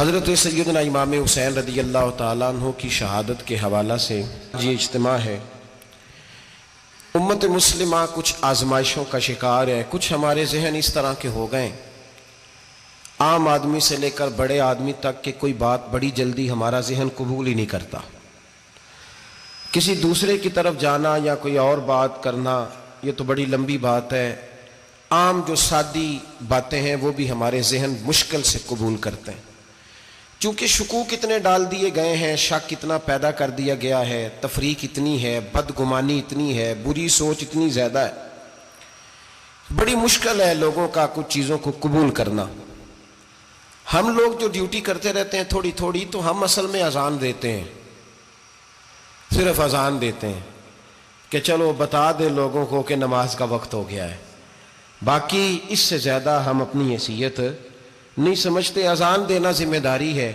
حضرت سیدنا امام حسین رضی اللہ تعالیٰ عنہ کی شہادت کے حوالہ سے یہ اجتماع ہے۔ امت مسلمہ کچھ آزمائشوں کا شکار ہے، کچھ ہمارے ذہن اس طرح کے ہو گئے، عام آدمی سے لے کر بڑے آدمی تک کہ کوئی بات بڑی جلدی ہمارا ذہن قبول ہی نہیں کرتا۔ کسی دوسرے کی طرف جانا یا کوئی اور بات کرنا یہ تو بڑی لمبی بات ہے، عام جو سادی باتیں ہیں وہ بھی ہمارے ذہن مشکل سے قبول کرتے ہیں، چونکہ شکوک اتنے ڈال دیے گئے ہیں، شک اتنا پیدا کر دیا گیا ہے، تفریق اتنی ہے، بدگمانی اتنی ہے، بری سوچ اتنی زیادہ ہے، بڑی مشکل ہے لوگوں کا کچھ چیزوں کو قبول کرنا۔ ہم لوگ جو ڈیوٹی کرتے رہتے ہیں تھوڑی تھوڑی، تو ہم اصل میں اذان دیتے ہیں، صرف اذان دیتے ہیں کہ چلو بتا دے لوگوں کو کہ نماز کا وقت ہو گیا ہے، باقی اس سے زیادہ ہم اپنی حیثیت نہیں سمجھتے۔ اذان دینا ذمہ داری ہے،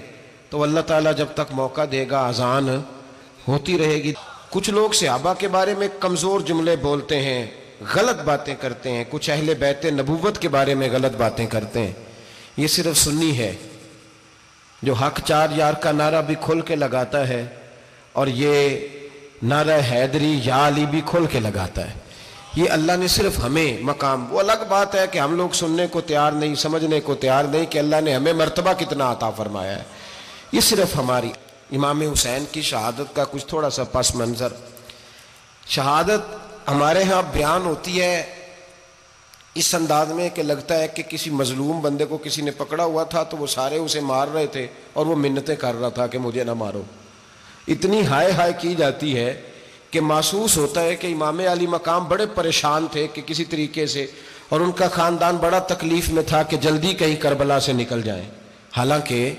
تو اللہ تعالیٰ جب تک موقع دے گا اذان ہوتی رہے گی۔ کچھ لوگ صحابہ کے بارے میں کمزور جملے بولتے ہیں، غلط باتیں کرتے ہیں، کچھ اہل بیت نبوت کے بارے میں غلط باتیں کرتے ہیں، یہ صرف سنی ہے جو حق چار یار کا نعرہ بھی کھل کے لگاتا ہے اور یہ نعرہ حیدری یا علی بھی کھل کے لگاتا ہے۔ یہ اللہ نے صرف ہمیں مقام، وہ الگ بات ہے کہ ہم لوگ سننے کو تیار نہیں، سمجھنے کو تیار نہیں کہ اللہ نے ہمیں مرتبہ کتنا عطا فرمایا ہے۔ یہ صرف ہماری امام حسین کی شہادت کا کچھ تھوڑا سا پس منظر۔ شہادت ہمارے ہاں بیان ہوتی ہے اس انداز میں کہ لگتا ہے کہ کسی مظلوم بندے کو کسی نے پکڑا ہوا تھا تو وہ سارے اسے مار رہے تھے اور وہ منتیں کر رہا تھا کہ مجھے نہ مارو، اتنی ہائے ہائے کی جاتی ہے کہ محسوس ہوتا ہے کہ امام علی مقام بڑے پریشان تھے کہ کسی طریقے سے، اور ان کا خاندان بڑا تکلیف میں تھا کہ جلدی کہیں کربلا سے نکل جائیں۔ حالانکہ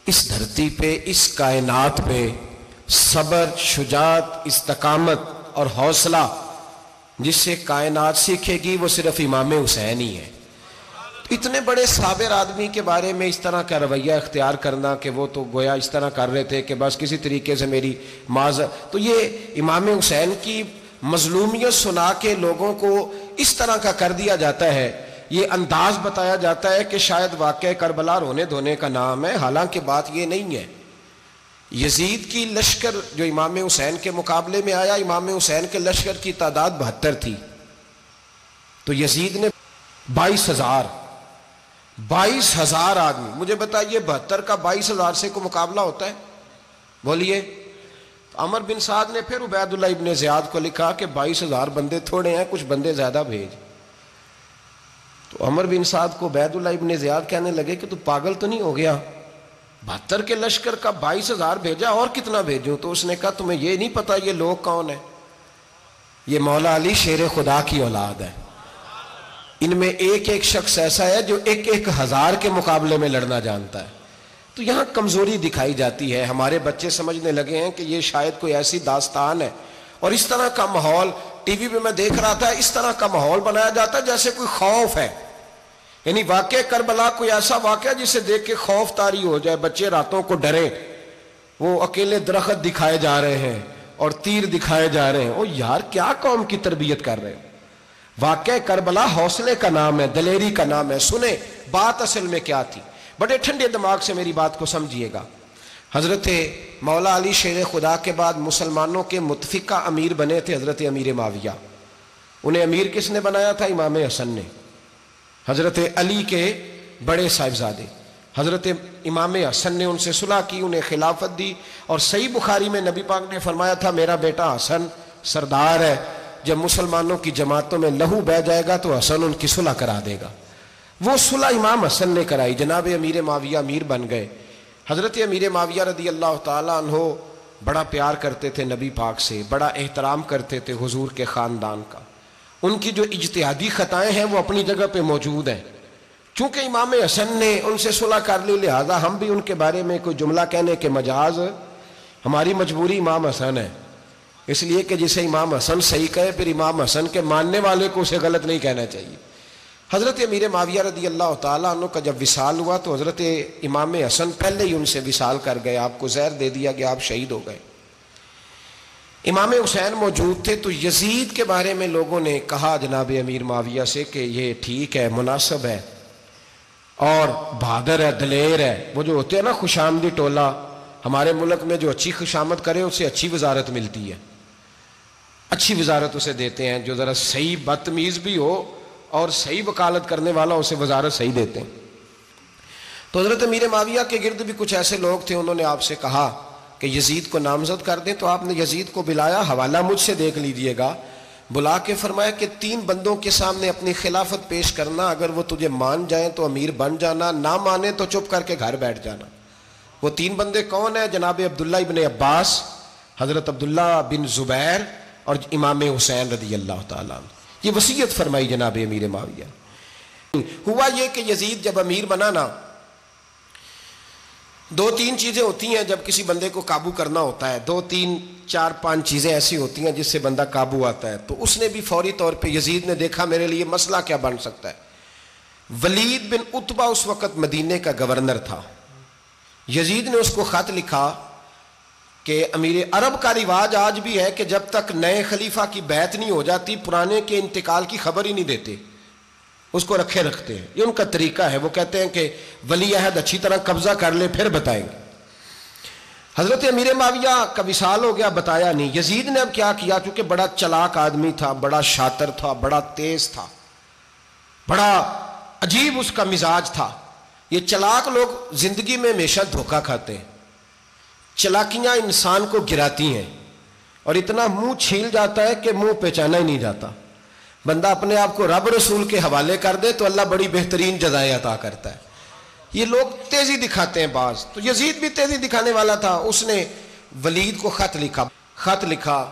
اس دھرتی پہ، اس کائنات پہ صبر، شجاعت، استقامت اور حوصلہ جس سے کائنات سیکھے گی وہ صرف امام حسین ہی ہے۔ اتنے بڑے صابر آدمی کے بارے میں اس طرح کا رویہ اختیار کرنا کہ وہ تو گویا اس طرح کر رہے تھے کہ بس کسی طریقے سے میری تو یہ امام حسین کی مظلومیت سنا کے لوگوں کو اس طرح کا کر دیا جاتا ہے، یہ انداز بتایا جاتا ہے کہ شاید واقعہ کربلا رونے دھونے کا نام ہے، حالانکہ بات یہ نہیں ہے۔ یزید کی لشکر جو امام حسین کے مقابلے میں آیا، امام حسین کے لشکر کی تعداد 72 تھی، تو یزید نے 22,000 آدمی، مجھے بتائیے 72 کا 22,000 سے کو مقابلہ ہوتا ہے؟ بولیے۔ عمر بن سعد نے پھر عبید اللہ ابن زیاد کو لکھا کہ 22,000 بندے تھوڑے ہیں، کچھ بندے زیادہ بھیج۔ تو عمر بن سعد کو عبید اللہ ابن زیاد کہنے لگے کہ تو پاگل تو نہیں ہو گیا، 72 کے لشکر کا 22,000 بھیجا، اور کتنا بھیجوں؟ تو اس نے کہا تمہیں یہ نہیں پتا یہ لوگ کون ہیں؟ یہ مولا علی شیر خدا کی اولاد ہے، ان میں ایک ایک شخص ایسا ہے جو 1,000 کے مقابلے میں لڑنا جانتا ہے۔ تو یہاں کمزوری دکھائی جاتی ہے، ہمارے بچے سمجھنے لگے ہیں کہ یہ شاید کوئی ایسی داستان ہے، اور اس طرح کا ماحول ٹی وی پہ میں دیکھ رہا تھا، اس طرح کا ماحول بنایا جاتا ہے جیسے کوئی خوف ہے، یعنی واقع کربلا کوئی ایسا واقعہ جسے دیکھ کے خوف طاری ہو جائے، بچے راتوں کو ڈرے، وہ اکیلے درخت دکھائے جا رہے ہیں اور تیر دکھائے جا رہے ہیں۔ او یار کیا قوم کی تربیت کر رہے ہیں؟ واقع کربلا حوصلے کا نام ہے، دلیری کا نام ہے۔ سنیں بات اصل میں کیا تھی، بڑے ٹھنڈے دماغ سے میری بات کو سمجھیے گا۔ حضرت مولا علی شیر خدا کے بعد مسلمانوں کے متفقہ امیر بنے تھے حضرت امیر معاویہ۔ انہیں امیر کس نے بنایا تھا؟ امام حسن نے، حضرت علی کے بڑے صاحبزادے۔ حضرت امام حسن نے ان سے صلح کی، انہیں خلافت دی، اور صحیح بخاری میں نبی پاک نے فرمایا تھا میرا بیٹا حسن سردار ہے، جب مسلمانوں کی جماعتوں میں لہو بہہ جائے گا تو حسن ان کی صلح کرا دے گا۔ وہ صلح امام حسن نے کرائی، جناب امیر معاویہ امیر بن گئے۔ حضرت امیر معاویہ رضی اللہ تعالیٰ عنہ بڑا پیار کرتے تھے نبی پاک سے، بڑا احترام کرتے تھے حضور کے خاندان کا۔ ان کی جو اجتہادی خطائیں ہیں وہ اپنی جگہ پہ موجود ہیں، چونکہ امام حسن نے ان سے صلح کر لی، لہذا ہم بھی ان کے بارے میں کوئی جملہ کہنے کے مجاز، ہماری مجبوری امام حسن ہے، اس لیے کہ جسے امام حسن صحیح کہے پھر امام حسن کے ماننے والے کو اسے غلط نہیں کہنا چاہیے۔ حضرت امیر معاویہ رضی اللہ تعالیٰ عنہ کا جب وصال ہوا تو حضرت امام حسن پہلے ہی ان سے وصال کر گئے، آپ کو زہر دے دیا کہ آپ شہید ہو گئے۔ امام حسین موجود تھے تو یزید کے بارے میں لوگوں نے کہا جناب امیر معاویہ سے کہ یہ ٹھیک ہے، مناسب ہے، اور بہادر ہے، دلیر ہے. وہ جو ہوتے ہیں نا خوش آمدی ٹولہ، ہمارے ملک میں جو اچھی خوشامد کرے اسے اچھی وزارت ملتی ہے، اچھی وزارت اسے دیتے ہیں. جو ذرا صحیح بدتمیز بھی ہو اور صحیح وکالت کرنے والا اسے وزارت صحیح دیتے ہیں. تو حضرت امیر معاویہ کے گرد بھی کچھ ایسے لوگ تھے، انہوں نے آپ سے کہا کہ یزید کو نامزد کر دیں. تو آپ نے یزید کو بلایا، حوالہ مجھ سے دیکھ لیجئے گا، بلا کے فرمایا کہ 3 بندوں کے سامنے اپنی خلافت پیش کرنا، اگر وہ تجھے مان جائیں تو امیر بن جانا، نہ مانے تو چپ کر کے گھر بیٹھ جانا. وہ 3 بندے کون ہیں؟ جناب عبداللہ ابن عباس، حضرت عبداللہ بن زبیر اور امام حسین رضی اللہ تعالیٰ عنہ. یہ وصیت فرمائی جناب امیر معاویہ. ہوا یہ کہ یزید جب امیر بنا نا، 2-3 چیزیں ہوتی ہیں جب کسی بندے کو قابو کرنا ہوتا ہے، 2-3-4-5 چیزیں ایسی ہوتی ہیں جس سے بندہ قابو آتا ہے. تو اس نے بھی فوری طور پہ، یزید نے دیکھا میرے لیے مسئلہ کیا بن سکتا ہے. ولید بن عتبہ اس وقت مدینے کا گورنر تھا. یزید نے اس کو خط لکھا کہ امیر عرب کا رواج آج بھی ہے کہ جب تک نئے خلیفہ کی بیعت نہیں ہو جاتی پرانے کے انتقال کی خبر ہی نہیں دیتے، اس کو رکھے رکھتے ہیں. یہ ان کا طریقہ ہے. وہ کہتے ہیں کہ ولی عہد اچھی طرح قبضہ کر لے پھر بتائیں گے. حضرت امیر معاویہ کا وصال ہو گیا، بتایا نہیں. یزید نے اب کیا کیا، چونکہ بڑا چلاک آدمی تھا، بڑا شاطر تھا، بڑا تیز تھا، بڑا عجیب اس کا مزاج تھا. یہ چلاک لوگ زندگی میں ہمیشہ دھوکہ کھاتے ہیں، چلاکیاں انسان کو گراتی ہیں اور اتنا منہ چھیل جاتا ہے کہ منہ پہچانا ہی نہیں جاتا. بندہ اپنے آپ کو رب رسول کے حوالے کر دے تو اللہ بڑی بہترین جزائیں عطا کرتا ہے. یہ لوگ تیزی دکھاتے ہیں بعض. تو یزید بھی تیزی دکھانے والا تھا. اس نے ولید کو خط لکھا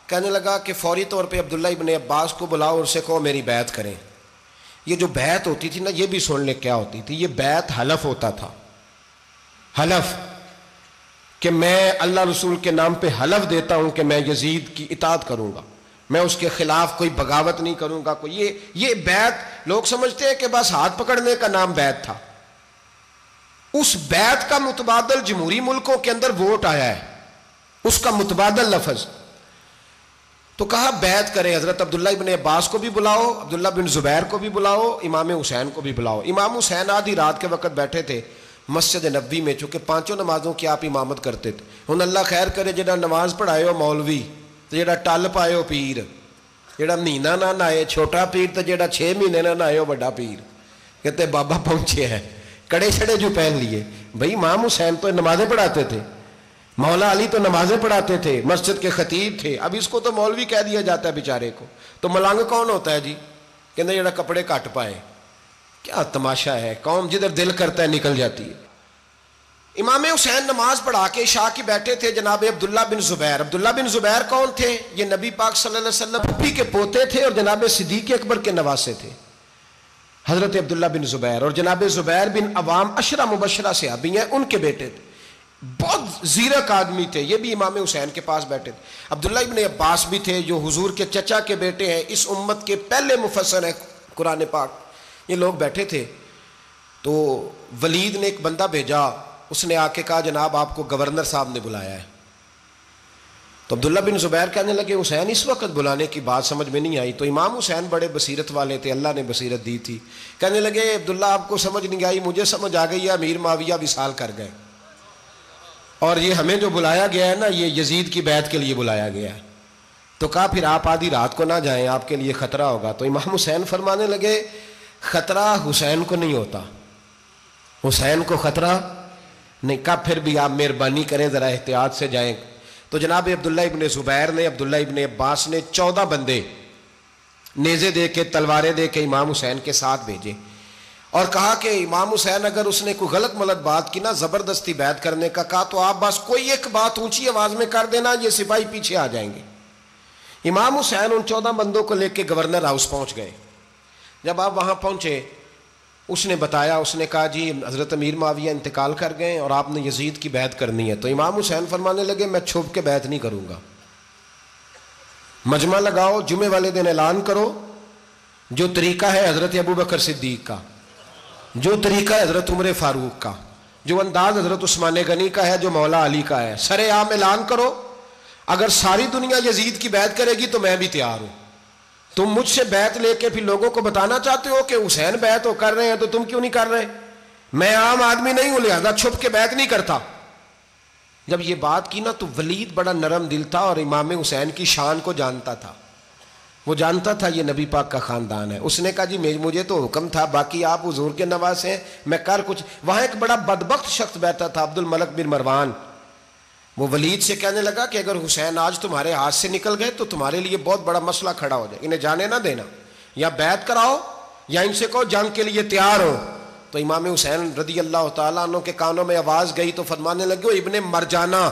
کہنے لگا کہ فوری طور پہ عبداللہ ابن عباس کو بلاؤ اور اسے کہو میری بیعت کریں. یہ جو بیعت ہوتی تھی نا، یہ بھی سن لے کیا ہوتی تھی. یہ بیعت حلف ہوتا تھا، حلف کہ میں اللہ رسول کے نام پہ حلف دیتا ہوں کہ میں یزید کی اطاعت کروں گا، میں اس کے خلاف کوئی بغاوت نہیں کروں گا. کوئی یہ بیعت لوگ سمجھتے ہیں کہ بس ہاتھ پکڑنے کا نام بیعت تھا. اس بیعت کا متبادل جمہوری ملکوں کے اندر ووٹ آیا ہے، اس کا متبادل لفظ. تو کہا بیعت کرے. حضرت عبداللہ ابن عباس کو بھی بلاؤ، عبداللہ بن زبیر کو بھی بلاؤ، امام حسین کو بھی بلاؤ. امام حسین آدھی رات کے وقت بیٹھے تھے مسجد نبوی میں، چونکہ 5 نمازوں کی آپ امامت کرتے تھے. ہن اللہ خیر کرے جڑا نماز پڑھائے ہو مولوی تو جڑا ٹل پائے ہو پیر، جڑا مہینہ نہ نہائے چھوٹا پیر تو جڑا 6 مہینے نہ نہائے ہو بڑا پیر. کہتے بابا پہنچے ہیں، کڑے چھڑے جو پہن لیے. بھائی امام حسین تو نمازیں پڑھاتے تھے، مولا علی تو نمازیں پڑھاتے تھے، مسجد کے خطیب تھے. اب اس کو تو مولوی کہہ دیا جاتا ہے بیچارے کو. تو ملنگ کون ہوتا ہے جی؟ کہتے جڑا کپڑے کٹ پائے. کیا تماشا ہے، قوم جدھر دل کرتا ہے نکل جاتی ہے. امام حسین نماز پڑھا کے عشاء کی بیٹھے تھے جناب عبداللہ بن زبیر. عبداللہ بن زبیر کون تھے؟ یہ نبی پاک صلی اللہ علیہ وسلم پھپھی کے پوتے تھے اور جناب صدیق اکبر کے نواسے تھے. حضرت عبداللہ بن زبیر اور جناب زبیر بن عوام عشرہ مبشرہ صحابی ہیں، ان کے بیٹے تھے. بہت زیرک آدمی تھے. یہ بھی امام حسین کے پاس بیٹھے تھے. عبداللہ ابن عباس بھی تھے جو حضور کے چچا کے بیٹے ہیں، اس امت کے پہلے مفسر ہیں قرآن پاک. یہ لوگ بیٹھے تھے. تو ولید نے ایک بندہ بھیجا، اس نے آ کے کہا جناب آپ کو گورنر صاحب نے بلایا ہے. تو عبداللہ بن زبیر کہنے لگے حسین اس وقت بلانے کی بات سمجھ میں نہیں آئی. تو امام حسین بڑے بصیرت والے تھے، اللہ نے بصیرت دی تھی. کہنے لگے عبداللہ آپ کو سمجھ نہیں آئی، مجھے سمجھ آ گئی ہے، امیر معاویہ وصال کر گئے اور یہ ہمیں جو بلایا گیا ہے نا یہ یزید کی بیعت کے لیے بلایا گیا ہے. تو کہا پھر آپ آدھی رات کو نہ جائیں، آپ کے لیے خطرہ ہوگا. تو امام حسین فرمانے لگے خطرہ حسین کو نہیں ہوتا، حسین کو خطرہ نہیں. کہا پھر بھی آپ مہربانی کریں ذرا احتیاط سے جائیں. تو جناب عبداللہ ابن زبیر نے، عبداللہ ابن عباس نے 14 بندے نیزے دے کے تلواریں دے کے امام حسین کے ساتھ بھیجے اور کہا کہ امام حسین اگر اس نے کوئی غلط ملت بات کی نا، زبردستی بیعت کرنے کا کہا تو آپ بس کوئی ایک بات اونچی آواز میں کر دینا، یہ سپاہی پیچھے آ جائیں گے. امام حسین ان 14 بندوں کو لے کے گورنر ہاؤس پہنچ گئے. جب آپ وہاں پہنچے اس نے بتایا، اس نے کہا جی حضرت امیر معاویہ انتقال کر گئے اور آپ نے یزید کی بیعت کرنی ہے. تو امام حسین فرمانے لگے میں چھپ کے بیعت نہیں کروں گا. مجمع لگاؤ، جمعے والے دن اعلان کرو. جو طریقہ ہے حضرت ابو بکر صدیق کا، جو طریقہ ہے حضرت عمر فاروق کا، جو انداز حضرت عثمان غنی کا ہے، جو مولا علی کا ہے، سر عام اعلان کرو. اگر ساری دنیا یزید کی بیعت کرے گی تو میں بھی تیار ہوں. تم مجھ سے بیعت لے کے پھر لوگوں کو بتانا چاہتے ہو کہ حسین بیعت ہو کر رہے ہیں تو تم کیوں نہیں کر رہے؟ میں عام آدمی نہیں ہوں لہذا چھپ کے بیعت نہیں کرتا. جب یہ بات کی نا تو ولید بڑا نرم دل تھا اور امام حسین کی شان کو جانتا تھا. وہ جانتا تھا یہ نبی پاک کا خاندان ہے. اس نے کہا جی مجھے تو حکم تھا، باقی آپ حضور کے نواز ہیں، میں کر کچھ. وہاں ایک بڑا بدبخت شخص بیٹھا تھا، عبد الملک بن مروان. وہ ولید سے کہنے لگا کہ اگر حسین آج تمہارے ہاتھ سے نکل گئے تو تمہارے لیے بہت بڑا مسئلہ کھڑا ہو جائے، انہیں جانے نہ دینا، یا بیعت کراؤ یا ان سے کہو جنگ کے لیے تیار ہو. تو امام حسین رضی اللہ تعالیٰ عنہ کے کانوں میں آواز گئی تو فرمانے لگے، ابن مرجانہ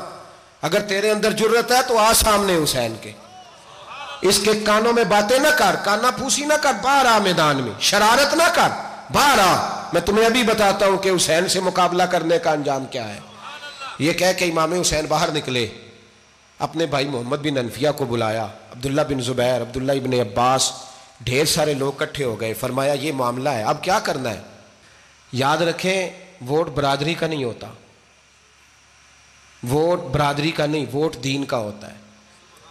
اگر تیرے اندر جرت ہے تو آ سامنے حسین کے، اس کے کانوں میں باتیں نہ کر، کانا پھوسی نہ کر، باہر آ میدان میں، شرارت نہ کر، باہر آ، میں تمہیں ابھی بتاتا ہوں کہ حسین سے مقابلہ کرنے کا انجام کیا ہے. یہ کہہ کہ امام حسین باہر نکلے، اپنے بھائی محمد بن انفیہ کو بلایا، عبداللہ بن زبیر، عبداللہ ابن عباس، ڈھیر سارے لوگ اکٹھے ہو گئے. فرمایا یہ معاملہ ہے، اب کیا کرنا ہے. یاد رکھیں ووٹ برادری کا نہیں ہوتا، ووٹ برادری کا نہیں، ووٹ دین کا ہوتا ہے.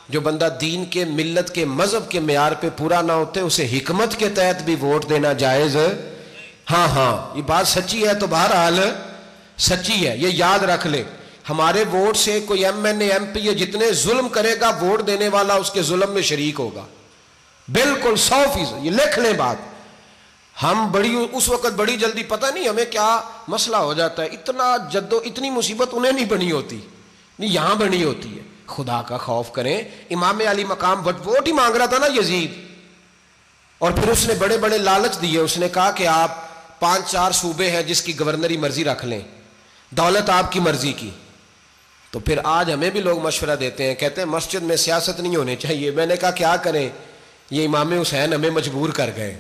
جو بندہ دین کے، ملت کے، مذہب کے معیار پہ پورا نہ ہوتے اسے حکمت کے تحت بھی ووٹ دینا جائز. ہاں یہ بات سچی ہے تو بہرحال سچی ہے، یہ یاد رکھ لے. ہمارے ووٹ سے کوئی ایم این اے، ایم پی اے جتنے ظلم کرے گا، ووٹ دینے والا اس کے ظلم میں شریک ہوگا، بالکل 100%. یہ لکھ لیں بات. ہم اس وقت بڑی جلدی، پتہ نہیں ہمیں کیا مسئلہ ہو جاتا ہے، اتنا اتنی مصیبت انہیں نہیں بنی ہوتی، نہیں یہاں بنی ہوتی ہے. خدا کا خوف کریں. امام علی مقام ووٹ ہی مانگ رہا تھا نا یزید، اور پھر اس نے بڑے بڑے لالچ دیے. اس نے کہا کہ آپ 5-4 صوبے ہیں جس کی گورنری مرضی رکھ لیں، دولت آپ کی مرضی کی. تو پھر آج ہمیں بھی لوگ مشورہ دیتے ہیں، کہتے ہیں مسجد میں سیاست نہیں ہونی چاہیے. میں نے کہا کیا کریں، یہ امام حسین ہمیں مجبور کر گئے،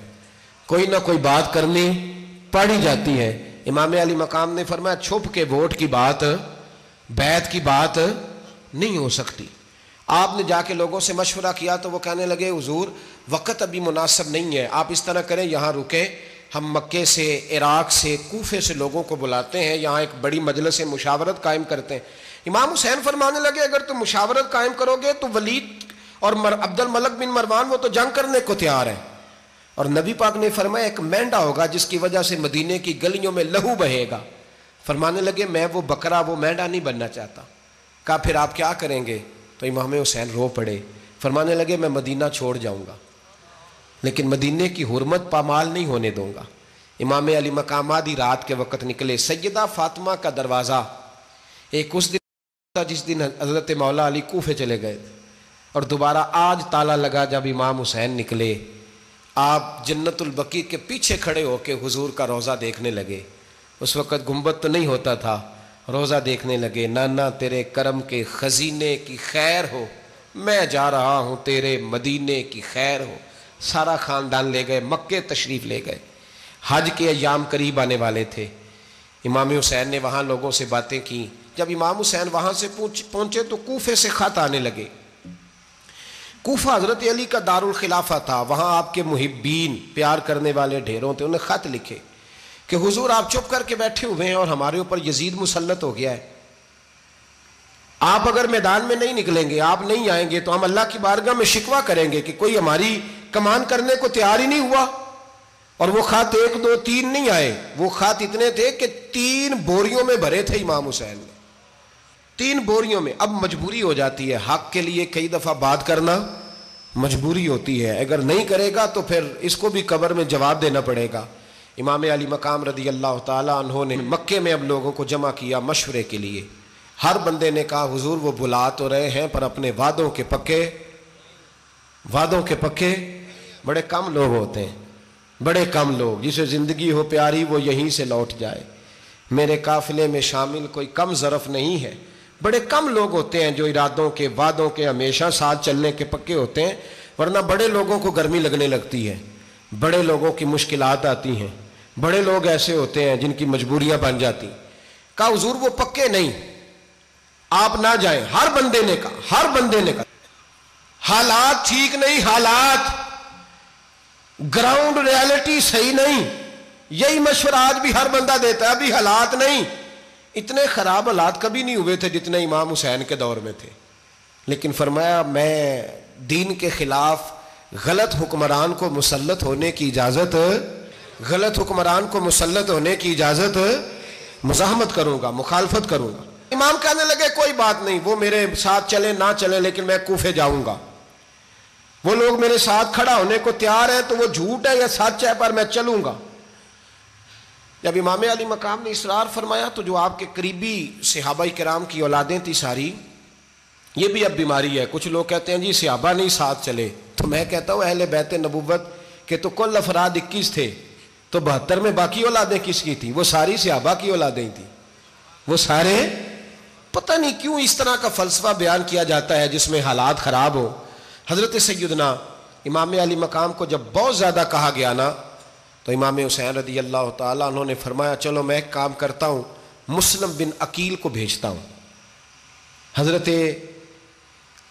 کوئی نہ کوئی بات کرنی پڑ ہی جاتی ہے. امام علی مقام نے فرمایا چھپ کے ووٹ کی بات، بیعت کی بات نہیں ہو سکتی. آپ نے جا کے لوگوں سے مشورہ کیا تو وہ کہنے لگے حضور وقت ابھی مناسب نہیں ہے، آپ اس طرح کریں یہاں رکے، ہم مکے سے، عراق سے، کوفے سے لوگوں کو بلاتے ہیں، یہاں ایک بڑی مجلس مشاورت قائم کرتے ہیں. امام حسین فرمانے لگے اگر تم مشاورت قائم کرو گے تو ولید اور عبد الملک بن مروان وہ تو جنگ کرنے کو تیار ہیں، اور نبی پاک نے فرمایا ایک مینڈا ہوگا جس کی وجہ سے مدینے کی گلیوں میں لہو بہے گا. فرمانے لگے میں وہ بکرا، وہ مینڈا نہیں بننا چاہتا. کہا پھر آپ کیا کریں گے؟ تو امام حسین رو پڑے، فرمانے لگے میں مدینہ چھوڑ جاؤں گا لیکن مدینے کی حرمت پامال نہیں ہونے دوں گا. امام علی مقام آدھی رات کے وقت نکلے. سیدہ فاطمہ کا دروازہ ایک اس دن تھا جس دن حضرت مولا علی کوفے چلے گئے تھے، اور دوبارہ آج تالا لگا جب امام حسین نکلے. آپ جنت البقیع کے پیچھے کھڑے ہو کے حضور کا روضہ دیکھنے لگے. اس وقت گنبد تو نہیں ہوتا تھا، روضہ دیکھنے لگے. نانا تیرے کرم کے خزینے کی خیر ہو، میں جا رہا ہوں تیرے مدینے کی خیر ہو. سارا خاندان لے گئے، مکے تشریف لے گئے. حج کے ایام قریب آنے والے تھے. امام حسین نے وہاں لوگوں سے باتیں کی. جب امام حسین وہاں سے پہنچے تو کوفے سے خط آنے لگے. کوفہ حضرت علی کا دارالخلافہ تھا، وہاں آپ کے محبین، پیار کرنے والے ڈھیروں تھے. انہیں خط لکھے کہ حضور آپ چپ کر کے بیٹھے ہوئے ہیں اور ہمارے اوپر یزید مسلط ہو گیا ہے. آپ اگر میدان میں نہیں نکلیں گے، آپ نہیں آئیں گے تو ہم اللہ کی بارگاہ میں شکوہ کریں گے کہ کوئی ہماری کمان کرنے کو تیار ہی نہیں ہوا. اور وہ خط 1 2 3 نہیں آئے، وہ خط اتنے تھے کہ 3 بوریوں میں بھرے تھے امام حسین نے، 3 بوریوں میں. اب مجبوری ہو جاتی ہے، حق کے لیے کئی دفعہ بات کرنا مجبوری ہوتی ہے. اگر نہیں کرے گا تو پھر اس کو بھی قبر میں جواب دینا پڑے گا. امام علی مقام رضی اللہ تعالیٰ عنہ نے مکے میں اب لوگوں کو جمع کیا مشورے کے لیے. ہر بندے نے کہا حضور وہ بلا تو رہے ہیں پر اپنے وعدوں کے پکے بڑے کم لوگ ہوتے ہیں، بڑے کم لوگ. جسے زندگی ہو پیاری وہ یہیں سے لوٹ جائے. میرے قافلے میں شامل کوئی کم ظرف نہیں ہے. بڑے کم لوگ ہوتے ہیں جو ارادوں کے، وعدوں کے، ہمیشہ ساتھ چلنے کے پکے ہوتے ہیں. ورنہ بڑے لوگوں کو گرمی لگنے لگتی ہے، بڑے لوگوں کی مشکلات آتی ہیں، بڑے لوگ ایسے ہوتے ہیں جن کی مجبوریاں بن جاتی. کہا حضور وہ پکے نہیں، آپ نہ جائیں. ہر بندے نے کہا حالات ٹھیک نہیں، حالات گراؤنڈ ریالٹی صحیح نہیں. یہی مشورہ آج بھی ہر بندہ دیتا ہے، ابھی حالات نہیں. اتنے خراب حالات کبھی نہیں ہوئے تھے جتنے امام حسین کے دور میں تھے. لیکن فرمایا میں دین کے خلاف غلط حکمران کو مسلط ہونے کی اجازت غلط حکمران کو مسلط ہونے کی اجازت مزاحمت کروں گا، مخالفت کروں گا۔ امام کہنے لگے کوئی بات نہیں، وہ میرے ساتھ چلے نہ چلے لیکن میں کوفے جاؤں گا، وہ لوگ میرے ساتھ کھڑا ہونے کو تیار ہے تو وہ جھوٹ ہے یا سچ ہے پر میں چلوں گا۔ جب امام علی مقام نے اصرار فرمایا تو جو آپ کے قریبی صحابہ کرام کی اولادیں تھی ساری، یہ بھی اب بیماری ہے، کچھ لوگ کہتے ہیں جی صحابہ نہیں ساتھ چلے، تو میں کہتا ہوں اہل بیت نبوت کے تو کل افراد 21 تھے، تو 72 میں باقی اولادیں کس کی تھی؟ وہ ساری صحابہ کی اولادیں تھیں، وہ سارے۔ پتہ نہیں کیوں اس طرح کا فلسفہ بیان کیا جاتا ہے جس میں حالات خراب ہو۔ حضرت سیدنا امام علی مقام کو جب بہت زیادہ کہا گیا نا تو امام حسین رضی اللہ تعالیٰ انہوں نے فرمایا چلو میں ایک کام کرتا ہوں، مسلم بن عقیل کو بھیجتا ہوں، حضرت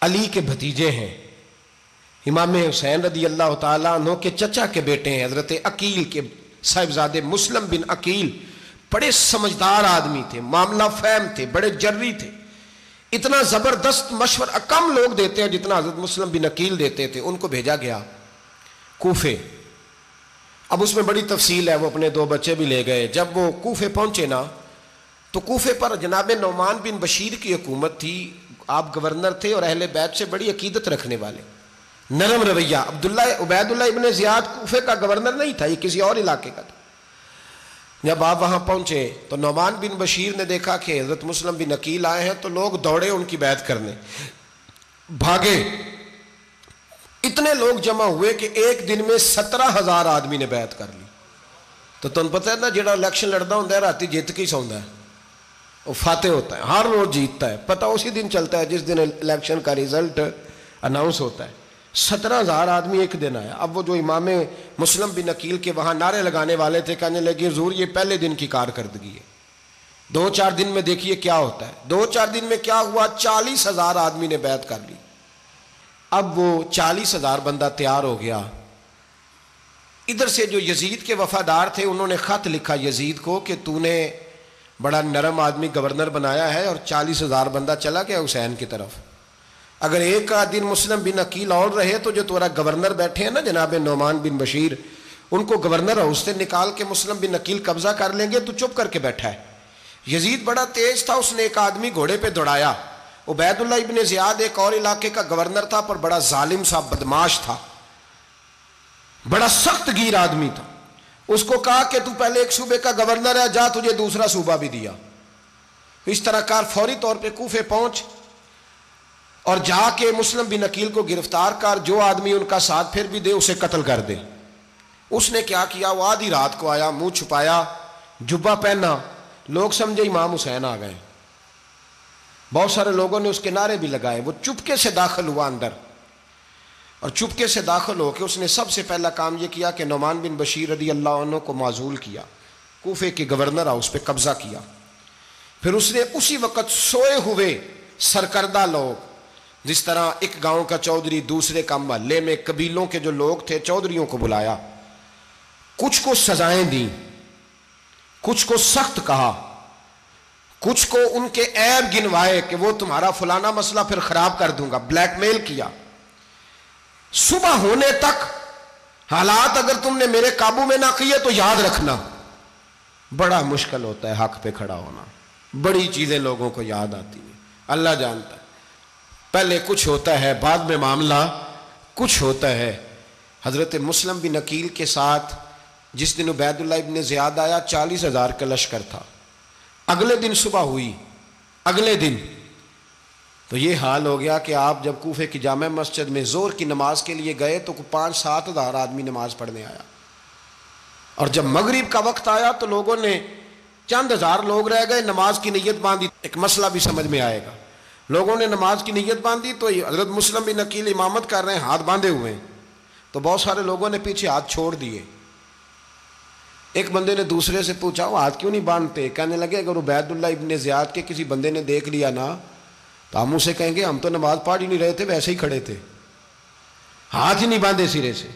علی کے بھتیجے ہیں، امام حسین رضی اللہ تعالیٰ عنہ کے چچا کے بیٹے ہیں، حضرت عقیل کے صاحبزادے مسلم بن عقیل بڑے سمجھدار آدمی تھے، معاملہ فہم تھے، بڑے جری تھے، اتنا زبردست مشورہ کم لوگ دیتے ہیں جتنا حضرت مسلم بن عقیل دیتے تھے۔ ان کو بھیجا گیا کوفے۔ اب اس میں بڑی تفصیل ہے، وہ اپنے 2 بچے بھی لے گئے۔ جب وہ کوفے پہنچے نا تو کوفے پر جناب نعمان بن بشیر کی حکومت تھی، آپ گورنر تھے اور اہل بیت سے بڑی عقیدت رکھنے والے، نرم رویہ۔ عبید اللہ ابن زیاد کوفے کا گورنر نہیں تھا، یہ کسی اور علاقے کا تھا۔ جب آپ وہاں پہنچے تو نعمان بن بشیر نے دیکھا کہ حضرت مسلم بن عقیل آئے ہیں تو لوگ دوڑے ان کی بیعت کرنے، بھاگے، اتنے لوگ جمع ہوئے کہ ایک دن میں 17,000 آدمی نے بیعت کر لی۔ تو تمہیں پتہ ہے نا جڑا الیکشن لڑتا ہوتا ہے راتی جیت کے ہی سوندا ہے، وہ فاتح ہوتا ہے، ہر روز جیتتا ہے، پتہ اسی دن چلتا ہے جس دن الیکشن کا ریزلٹ اناؤنس ہوتا ہے۔ 17,000 آدمی ایک دن آیا۔ اب وہ جو امام مسلم بن عقیل کے وہاں نعرے لگانے والے تھے کہنے لگے حضور یہ پہلے دن کی کارکردگی ہے، 2-4 دن میں دیکھیے کیا ہوتا ہے۔ 2-4 دن میں کیا ہوا؟ 40,000 آدمی نے بیعت کر لی۔ اب وہ 40,000 بندہ تیار ہو گیا۔ ادھر سے جو یزید کے وفادار تھے انہوں نے خط لکھا یزید کو کہ تو نے بڑا نرم آدمی گورنر بنایا ہے اور 40,000 بندہ چلا گیا حسین کی طرف، اگر ایک دن مسلم بن عقیل اور رہے تو جو تمہارا گورنر بیٹھے ہیں نا جناب نعمان بن بشیر، ان کو گورنر ہاؤس سے نکال کے مسلم بن عقیل قبضہ کر لیں گے، تو چپ کر کے بیٹھا ہے۔ یزید بڑا تیز تھا، اس نے ایک آدمی گھوڑے پہ دوڑایا۔ عبید اللہ ابن زیاد ایک اور علاقے کا گورنر تھا پر بڑا ظالم سا بدماش تھا، بڑا سخت گیر آدمی تھا۔ اس کو کہا کہ تو پہلے ایک صوبے کا گورنر ہے، جا تجھے دوسرا صوبہ بھی دیا۔ اس طرح کار فوری طور پہ کوفے پہنچ اور جا کے مسلم بن عقیل کو گرفتار کر، جو آدمی ان کا ساتھ پھر بھی دے اسے قتل کر دے۔ اس نے کیا کیا؟ وہ آدھی رات کو آیا، منہ چھپایا، جبہ پہنا، لوگ سمجھے امام حسین آ گئے۔ بہت سارے لوگوں نے اس کے نعرے بھی لگائے۔ وہ چپکے سے داخل ہوا اندر، اور چپکے سے داخل ہو کے اس نے سب سے پہلا کام یہ کیا کہ نعمان بن بشیر رضی اللہ عنہ کو معزول کیا، کوفے کے گورنر ہاؤس پہ قبضہ کیا۔ پھر اس نے اسی وقت سوئے ہوئے سرکردہ لوگ، جس طرح ایک گاؤں کا چودھری دوسرے کا محلے میں قبیلوں کے جو لوگ تھے چودھریوں کو بلایا، کچھ کو سزائیں دیں، کچھ کو سخت کہا، کچھ کو ان کے عیب گنوائے کہ وہ تمہارا فلانا مسئلہ پھر خراب کر دوں گا، بلیک میل کیا۔ صبح ہونے تک حالات اگر تم نے میرے قابو میں نہ کیے تو یاد رکھنا بڑا مشکل ہوتا ہے حق پہ کھڑا ہونا، بڑی چیزیں لوگوں کو یاد آتی ہیں، اللہ جانتا ہے۔ پہلے کچھ ہوتا ہے، بعد میں معاملہ کچھ ہوتا ہے۔ حضرت مسلم بن عقیل کے ساتھ جس دن عبید اللہ ابن زیاد آیا 40,000 کا لشکر تھا۔ اگلے دن صبح ہوئی، اگلے دن تو یہ حال ہو گیا کہ آپ جب کوفے کی جامع مسجد میں ظہر کی نماز کے لیے گئے تو 5-7 ہزار آدمی نماز پڑھنے آیا، اور جب مغرب کا وقت آیا تو لوگوں نے چند ہزار لوگ رہ گئے، نماز کی نیت باندھی۔ ایک مسئلہ بھی سمجھ میں آئے گا، لوگوں نے نماز کی نیت باندھی تو حضرت مسلم بن عقیل امامت کر رہے ہیں، ہاتھ باندھے ہوئے ہیں، تو بہت سارے لوگوں نے پیچھے ہاتھ چھوڑ دیے۔ ایک بندے نے دوسرے سے پوچھا وہ ہاتھ کیوں نہیں باندھتے؟ کہنے لگے اگر عبید اللہ ابن زیاد کے کسی بندے نے دیکھ لیا نا تو ہم اسے کہیں گے ہم تو نماز پڑھ ہی نہیں رہے تھے، ویسے ہی کھڑے تھے، ہاتھ ہی نہیں باندھے سرے سے۔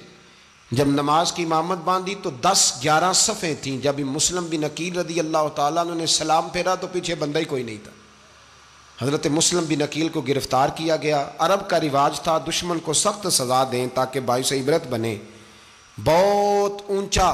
جب نماز کی امامت باندھی تو 10-11 صفیں تھیں۔ جب مسلم بن عقیل رضی اللہ تعالیٰ عنہ نے سلام پھیرا تو پیچھے بندہ ہی کوئی نہیں تھا۔ حضرت مسلم بن عقیل کو گرفتار کیا گیا۔ عرب کا رواج تھا دشمن کو سخت سزا دیں تاکہ باعث عبرت بنے۔ بہت اونچا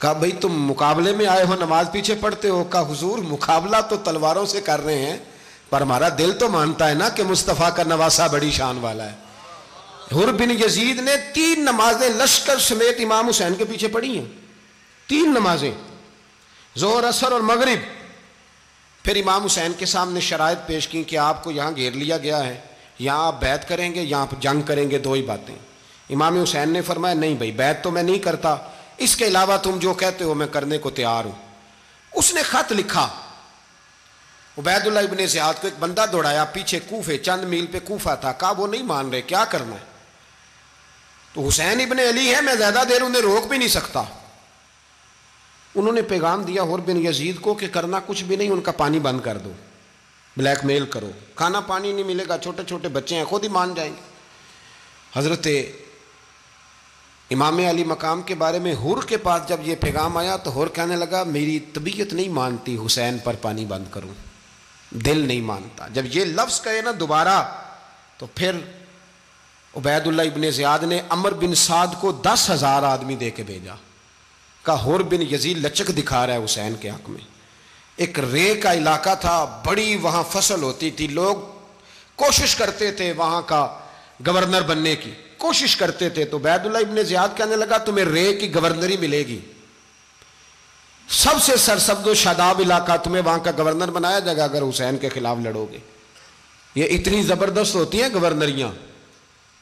کہا بھئی تم مقابلے میں آئے ہو نماز پیچھے پڑھتے ہو؟ کہا حضور مقابلہ تو تلواروں سے کر رہے ہیں پر ہمارا دل تو مانتا ہے نا کہ مصطفیٰ کا نواسہ بڑی شان والا ہے۔ حر بن یزید نے 3 نمازیں لشکر سمیت امام حسین کے پیچھے پڑھی ہیں، 3 نمازیں، ظہر عصر اور مغرب۔ پھر امام حسین کے سامنے شرائط پیش کی کہ آپ کو یہاں گھیر لیا گیا ہے، یہاں آپ بیعت کریں گے، یہاں آپ جنگ کریں گے، 2 ہی باتیں۔ امام حسین نے فرمایا نہیں بھائی بیعت تو میں نہیں کرتا، اس کے علاوہ تم جو کہتے ہو میں کرنے کو تیار ہوں۔ اس نے خط لکھا، عبید اللہ ابن زیاد کو ایک بندہ دوڑایا پیچھے کوفے، چند میل پہ کوفہ تھا، کہا وہ نہیں مان رہے، کیا کرنا ہے؟ تو حسین ابن علی ہے، میں زیادہ دیر انہیں روک بھی نہیں سکتا۔ انہوں نے پیغام دیا حر بن یزید کو کہ کرنا کچھ بھی نہیں، ان کا پانی بند کر دو، بلیک میل کرو، کھانا پانی نہیں ملے گا، چھوٹے چھوٹے بچے ہیں خود ہی مان جائیں گے۔ حضرت امام علی مقام کے بارے میں حر کے پاس جب یہ پیغام آیا تو حر کہنے لگا میری طبیعت نہیں مانتی حسین پر پانی بند کروں، دل نہیں مانتا۔ جب یہ لفظ کہے نا دوبارہ تو پھر عبید اللہ ابن زیاد نے عمر بن سعد کو 10,000 آدمی دے کے بھیجا، کہا حر بن یزید لچک دکھا رہا ہے حسین کے حق میں۔ ایک رے کا علاقہ تھا، بڑی وہاں فصل ہوتی تھی، لوگ کوشش کرتے تھے وہاں کا گورنر بننے کی، کوشش کرتے تھے۔ تو عبید اللہ ابن زیاد کہنے لگا تمہیں رے کی گورنری ملے گی، سب سے سرسبز و شاداب علاقہ، تمہیں وہاں کا گورنر بنایا جائے گا اگر حسین کے خلاف لڑو گے۔ یہ اتنی زبردست ہوتی ہیں گورنریاں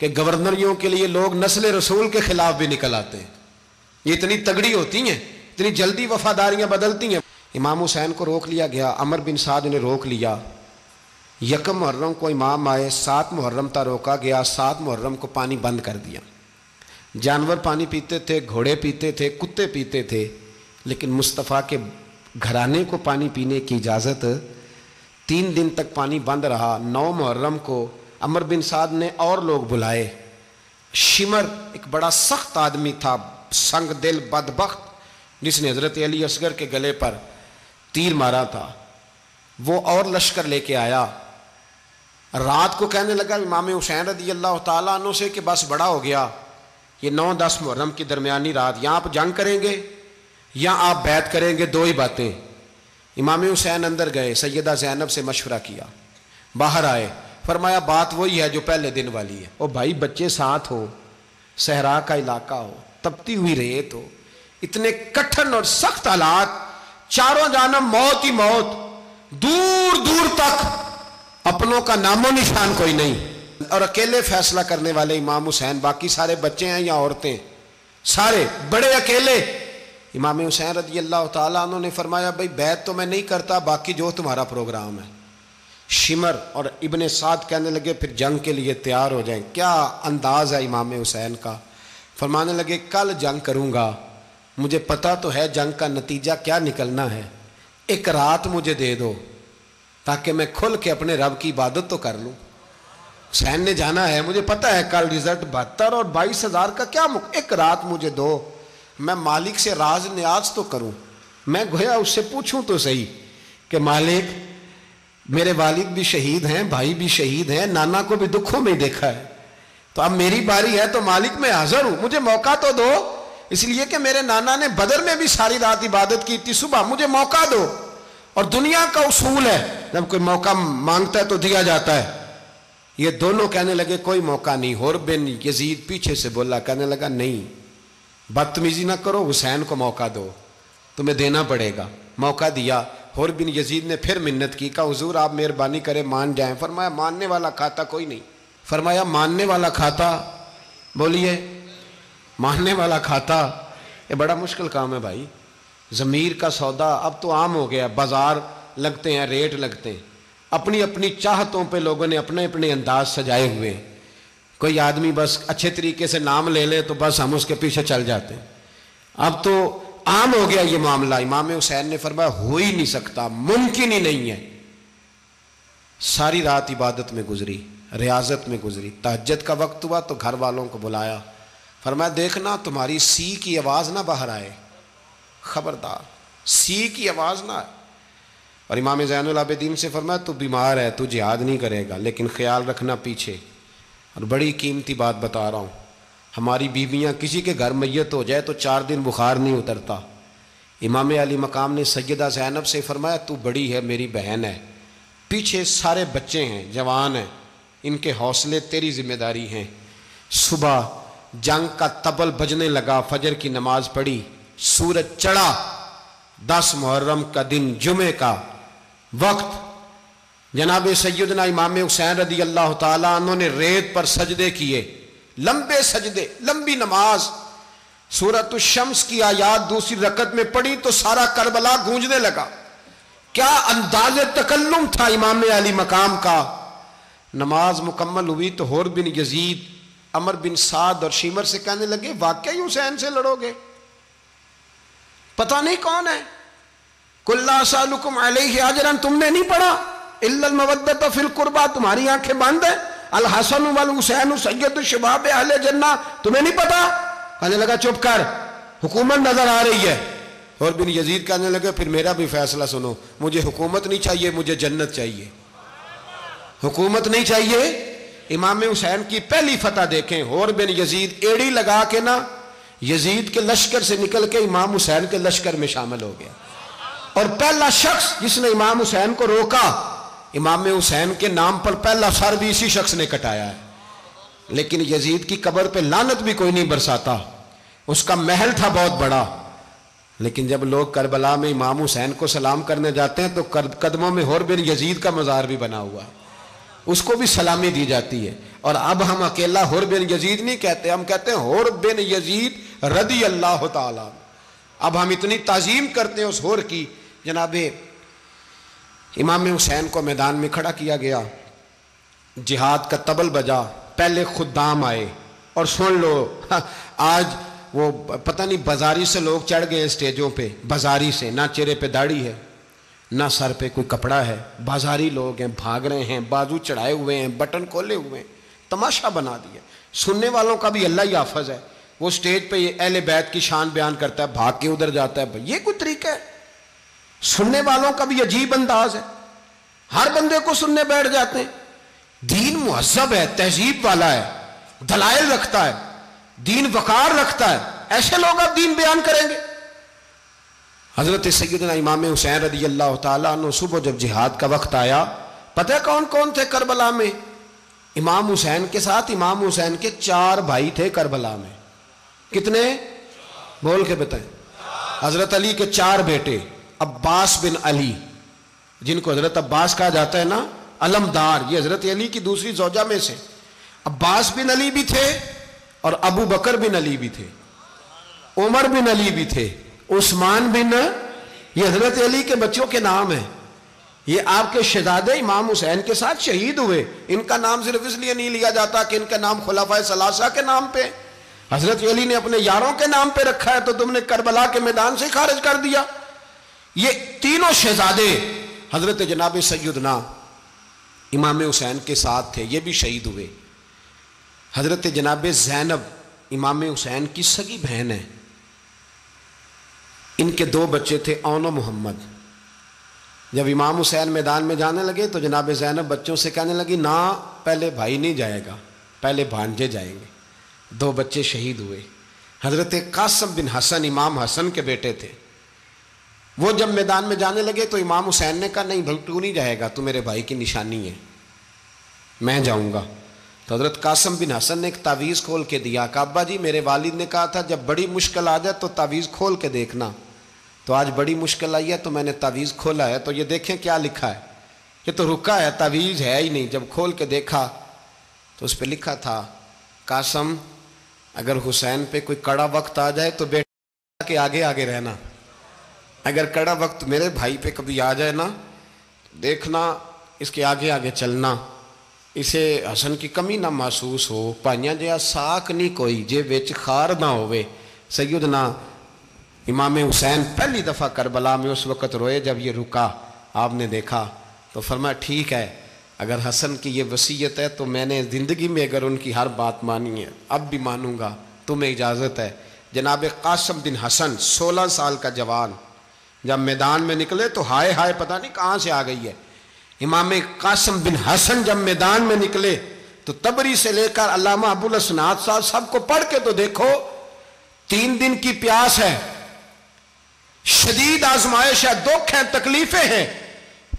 کہ گورنریوں کے لیے لوگ نسل رسول کے خلاف بھی نکل آتے ہیں، یہ اتنی تگڑی ہوتی ہیں، اتنی جلدی وفاداریاں بدلتی ہیں۔ امام حسین کو روک لیا گیا، عمر بن سعد نے روک لیا۔ 1 محرم کو امام آئے، 7 محرم تا روکا گیا، 7 محرم کو پانی بند کر دیا۔ جانور پانی پیتے تھے، گھوڑے پیتے تھے، کتے پیتے تھے، لیکن مصطفیٰ کے گھرانے کو پانی پینے کی اجازت، 3 دن تک پانی بند رہا۔ 9 محرم کو عمر بن سعد نے اور لوگ بلائے۔ شمر ایک بڑا سخت آدمی تھا، سنگ دل بدبخت، جس نے حضرت علی اصغر کے گلے پر تیر مارا تھا، وہ اور لشکر لے کے آیا۔ رات کو کہنے لگا امام حسین رضی اللہ تعالیٰ عنہ سے کہ بس بڑا ہو گیا، یہ 9-10 محرم کی درمیانی رات، یہاں آپ جنگ کریں گے یا آپ بیعت کریں گے، 2 ہی باتیں۔ امام حسین اندر گئے، سیدہ زینب سے مشورہ کیا، باہر آئے، فرمایا بات وہی ہے جو پہلے دن والی ہے۔ او بھائی بچے ساتھ ہو، صحرا کا علاقہ ہو، تپتی ہوئی ریت ہو، اتنے کٹھن اور سخت حالات، چاروں جانب موت ہی موت، دور دور تک اپنوں کا نام و نشان کوئی نہیں، اور اکیلے فیصلہ کرنے والے امام حسین، باقی سارے بچے ہیں یا عورتیں، سارے بڑے اکیلے۔ امام حسین رضی اللہ تعالیٰ عنہ نے فرمایا بھائی بیعت تو میں نہیں کرتا، باقی جو تمہارا پروگرام ہے۔ شمر اور ابن سعد کہنے لگے پھر جنگ کے لیے تیار ہو جائیں۔ کیا انداز ہے امام حسین کا، فرمانے لگے کل جنگ کروں گا، مجھے پتا تو ہے جنگ کا نتیجہ کیا نکلنا ہے، 1 رات مجھے دے دو تاکہ میں کھل کے اپنے رب کی عبادت تو کر لوں۔ حسین نے جانا ہے، مجھے پتا ہے کل رزلٹ 72 اور 22,000 کا کیا 1 رات مجھے دو، میں مالک سے راز نیاز تو کروں، میں گویا اس سے پوچھوں تو صحیح کہ مالک میرے والد بھی شہید ہیں، بھائی بھی شہید ہیں، نانا کو بھی دکھوں میں دیکھا ہے، تو اب میری باری ہے تو مالک میں حاضر ہوں، مجھے موقع تو دو، اس لیے کہ میرے نانا نے بدر میں بھی ساری رات عبادت کی تھی، صبح مجھے موقع دو۔ اور دنیا کا اصول ہے جب کوئی موقع مانگتا ہے تو دیا جاتا ہے۔ یہ دونوں کہنے لگے کوئی موقع نہیں۔ حر بن یزید پیچھے سے بولا، کہنے لگا نہیں بدتمیزی نہ کرو، حسین کو موقع دو، تمہیں دینا پڑے گا۔ موقع دیا۔ حر بن یزید نے پھر منت کی، کہا حضور آپ مہربانی کریں مان جائیں۔ فرمایا ماننے والا کھاتا کوئی نہیں۔ فرمایا ماننے والا کھاتا، بولیے ماننے والا کھاتا، یہ بڑا مشکل کام ہے بھائی۔ ضمیر کا سودا اب تو عام ہو گیا، بازار لگتے ہیں، ریٹ لگتے ہیں، اپنی اپنی چاہتوں پہ لوگوں نے اپنے اپنے انداز سجائے ہوئے ہیں۔ کوئی آدمی بس اچھے طریقے سے نام لے لے تو بس ہم اس کے پیچھے چل جاتے ہیں۔ اب تو عام ہو گیا یہ معاملہ۔ امام حسین نے فرمایا ہو ہی نہیں سکتا، ممکن ہی نہیں ہے۔ ساری رات عبادت میں گزری، ریاضت میں گزری۔ تہجد کا وقت ہوا تو گھر والوں کو بلایا، فرمایا دیکھنا تمہاری سی کی آواز نہ باہر آئے، خبردار سی کی آواز نہ آئے۔ اور امام زین العابدین سے فرمایا تو بیمار ہے، تو جہاد نہیں کرے گا، لیکن خیال رکھنا پیچھے۔ اور بڑی قیمتی بات بتا رہا ہوں، ہماری بیویاں کسی کے گھر میت ہو جائے تو 4 دن بخار نہیں اترتا، امام علی مقام نے سیدہ زینب سے فرمایا تو بڑی ہے، میری بہن ہے، پیچھے سارے بچے ہیں، جوان ہیں، ان کے حوصلے تیری ذمہ داری ہیں۔ صبح جنگ کا طبل بجنے لگا، فجر کی نماز پڑھی، سورج چڑھا، 10 محرم کا دن، جمعے کا وقت، جناب سیدنا امام حسین رضی اللہ تعالیٰ عنہ نے ریت پر سجدے کیے، لمبے سجدے، لمبی نماز، سورۃ الشمس کی آیات دوسری رکعت میں پڑھی تو سارا کربلا گونجنے لگا۔ کیا انداز تکلم تھا امام علی مقام کا۔ نماز مکمل ہوئی تو حور بن یزید، عمر بن سعد اور شیمر سے کہنے لگے واقعی حسین سے لڑو گے؟ پتہ نہیں کون ہے۔ قُلْ لَا أَسْأَلُكُمْ عَلَيْهِ أَجْرًا، تم نے نہیں پڑھا، إِلَّا الْمَوَدَّةَ فِي الْقُرْبَى، تمہاری آنکھیں بند ہیں، الحسن والحسین سید الشباب اہل جنہ، تمہیں نہیں پتا؟ کہنے لگا چپ کر، حکومت نظر آ رہی ہے۔ اور بن یزید کہنے لگے پھر میرا بھی فیصلہ سنو، مجھے حکومت نہیں چاہیے، مجھے جنت چاہیے۔ حکومت نہیں چاہیے۔ امام حسین کی پہلی فتح دیکھیں، اور بن یزید ایڑی لگا کے نا یزید کے لشکر سے نکل کے امام حسین کے لشکر میں شامل ہو گیا، اور پہلا شخص جس نے امام حسین کو روکا، امام حسین کے نام پر پہلا سر بھی اسی شخص نے کٹایا ہے۔ لیکن یزید کی قبر پہ لعنت بھی کوئی نہیں برساتا، اس کا محل تھا بہت بڑا، لیکن جب لوگ کربلا میں امام حسین کو سلام کرنے جاتے ہیں تو قدموں میں حور بن یزید کا مزار بھی بنا ہوا ہے، اس کو بھی سلامی دی جاتی ہے۔ اور اب ہم اکیلا حور بن یزید نہیں کہتے، ہم کہتے ہیں حور بن یزید رضی اللہ تعالیٰ۔ اب ہم اتنی تعظیم کرتے ہیں اس حور کی۔ جناب امام حسین کو میدان میں کھڑا کیا گیا، جہاد کا طبل بجا، پہلے خدام آئے، اور سن لو آج وہ پتہ نہیں بازاری سے لوگ چڑھ گئے اسٹیجوں پہ، بازاری سے، نہ چہرے پہ داڑھی ہے، نہ سر پہ کوئی کپڑا ہے، بازاری لوگ ہیں، بھاگ رہے ہیں، بازو چڑھائے ہوئے ہیں، بٹن کھولے ہوئے ہیں، تماشا بنا دیا۔ سننے والوں کا بھی اللہ ہی حافظ ہے، وہ سٹیج پہ اہل بیت کی شان بیان کرتا ہے، بھاگ کے ادھر جاتا ہے، یہ کوئی طریقہ ہے؟ سننے والوں کا بھی عجیب انداز ہے، ہر بندے کو سننے بیٹھ جاتے ہیں۔ دین مہذب ہے، تہذیب والا ہے، دلائل رکھتا ہے، دین وقار رکھتا ہے، ایسے لوگ اب دین بیان کریں گے؟ حضرت سیدنا امام حسین رضی اللہ تعالیٰ عنہ صبح جب جہاد کا وقت آیا، پتہ ہے کون کون تھے کربلا میں؟ امام حسین کے ساتھ امام حسین کے 4 بھائی تھے کربلا میں۔ کتنے؟ بول کے بتائیں۔ حضرت علی کے 4 بیٹے، عباس بن علی، جن کو حضرت عباس کہا جاتا ہے نا، علمدار، یہ حضرت علی کی دوسری زوجہ میں سے عباس بن علی بھی تھے، اور ابو بکر بن علی بھی تھے، عمر بن علی بھی تھے، عثمان بن، یہ حضرت علی کے بچوں کے نام ہیں۔ یہ آپ کے شہزادے امام حسین کے ساتھ شہید ہوئے، ان کا نام صرف اس لیے نہیں لیا جاتا کہ ان کا نام خلفائے ثلاثہ کے نام پہ، حضرت علی نے اپنے یاروں کے نام پہ رکھا ہے تو تم نے کربلا کے میدان سے خارج کر دیا۔ یہ تینوں شہزادے حضرت جناب سیدنا امام حسین کے ساتھ تھے، یہ بھی شہید ہوئے۔ حضرت جناب زینب امام حسین کی سگی بہن ہے، ان کے 2 بچے تھے، اون و محمد۔ جب امام حسین میدان میں جانے لگے تو جناب زینب بچوں سے کہنے لگی نہ، پہلے بھائی نہیں جائے گا، پہلے بھانجے جائیں گے۔ 2 بچے شہید ہوئے۔ حضرت قاسم بن حسن امام حسن کے بیٹے تھے، وہ جب میدان میں جانے لگے تو امام حسین نے کہا نہیں بھائی تو نہیں جائے گا، تو میرے بھائی کی نشانی ہے، میں جاؤں گا۔ تو حضرت قاسم بن حسن نے ایک تعویذ کھول کے دیا کہ ابا جی میرے والد نے کہا تھا جب بڑی مشکل آ جائے تو تعویذ کھول کے دیکھنا، تو آج بڑی مشکل آئی ہے تو میں نے تعویذ کھولا ہے، تو یہ دیکھیں کیا لکھا ہے، یہ تو رکا ہے، تعویذ ہے ہی نہیں۔ جب کھول کے دیکھا تو اس پہ لکھا تھا قاسم اگر حسین پہ کوئی کڑا وقت آ جائے تو بیٹا کے آگے آگے رہنا، اگر کڑا وقت میرے بھائی پہ کبھی آ جائے نا دیکھنا اس کے آگے آگے چلنا، اسے حسن کی کمی نہ محسوس ہو، پائیاں جہاں ساک نہیں کوئی جے وچ خار نہ ہوئے۔ سیدنا امام حسین پہلی دفعہ کربلا میں اس وقت روئے جب یہ رکا، آپ نے دیکھا تو فرمایا ٹھیک ہے، اگر حسن کی یہ وصیت ہے تو میں نے زندگی میں اگر ان کی ہر بات مانی ہے اب بھی مانوں گا، تمہیں اجازت ہے۔ جناب قاسم بن حسن 16 سال کا جوان جب میدان میں نکلے تو ہائے ہائے پتہ نہیں کہاں سے آ گئی ہے۔ امام قاسم بن حسن جب میدان میں نکلے تو تبری سے لے کر علامہ ابو الاسناد صاحب سب کو پڑھ کے تو دیکھو، 3 دن کی پیاس ہے، شدید آزمائش ہے، دکھ ہیں، تکلیفیں ہیں،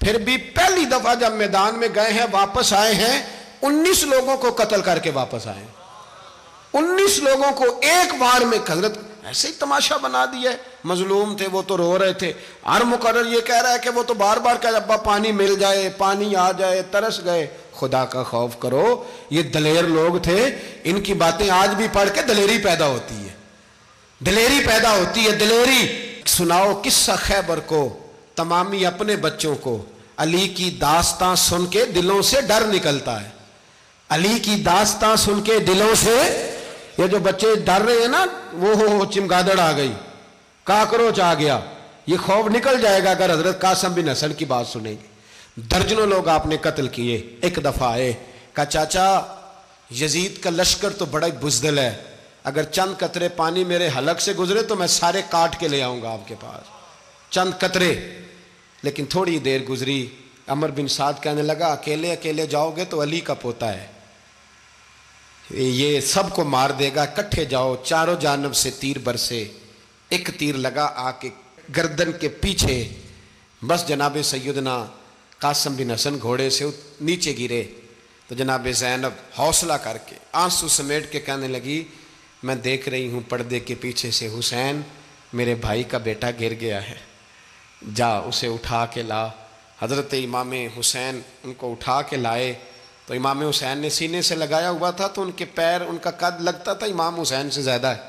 پھر بھی پہلی دفعہ جب میدان میں گئے ہیں واپس آئے ہیں 19 لوگوں کو قتل کر کے واپس آئے ہیں۔ 19 لوگوں کو ایک بار میں حضرت ایسے ہی تماشا بنا دیا ہے۔ مظلوم تھے وہ تو رو رہے تھے، ہر مقرر یہ کہہ رہا ہے کہ وہ تو بار بار کہ ابا پانی مل جائے، پانی آ جائے، ترس گئے۔ خدا کا خوف کرو، یہ دلیر لوگ تھے، ان کی باتیں آج بھی پڑھ کے دلیری پیدا ہوتی ہے، دلیری پیدا ہوتی ہے، دلیری۔ سناؤ قصہ خیبر کو تمامی اپنے بچوں کو، علی کی داستان سن کے دلوں سے ڈر نکلتا ہے، علی کی داستان سن کے دلوں سے، یہ جو بچے ڈر رہے ہیں نا، وہ چمگادڑ آ گئی، کاکروچ آ گیا، یہ خوف نکل جائے گا اگر حضرت قاسم بن حسن کی بات سنیں گے۔ درجنوں لوگ آپ نے قتل کیے۔ ایک دفعہ آئے، کہا چاچا یزید کا لشکر تو بڑا ہی بزدل ہے، اگر چند قطرے پانی میرے حلق سے گزرے تو میں سارے کاٹ کے لے آؤں گا آپ کے پاس، چند قطرے۔ لیکن تھوڑی دیر گزری، عمر بن سعد کہنے لگا اکیلے اکیلے جاؤ گے تو علی کا پوتا ہے، یہ سب کو مار دے گا، کٹھے جاؤ۔ چاروں جانب سے تیر برسے، ایک تیر لگا آ کے گردن کے پیچھے، بس جناب سیدنا قاسم بن حسن گھوڑے سے نیچے گرے تو جناب زینب حوصلہ کر کے آنسو سمیٹ کے کہنے لگی میں دیکھ رہی ہوں پردے کے پیچھے سے حسین میرے بھائی کا بیٹا گر گیا ہے، جا اسے اٹھا کے لا۔ حضرت امام حسین ان کو اٹھا کے لائے تو امام حسین نے سینے سے لگایا ہوا تھا تو ان کے پیر، ان کا قد لگتا تھا امام حسین سے زیادہ ہے،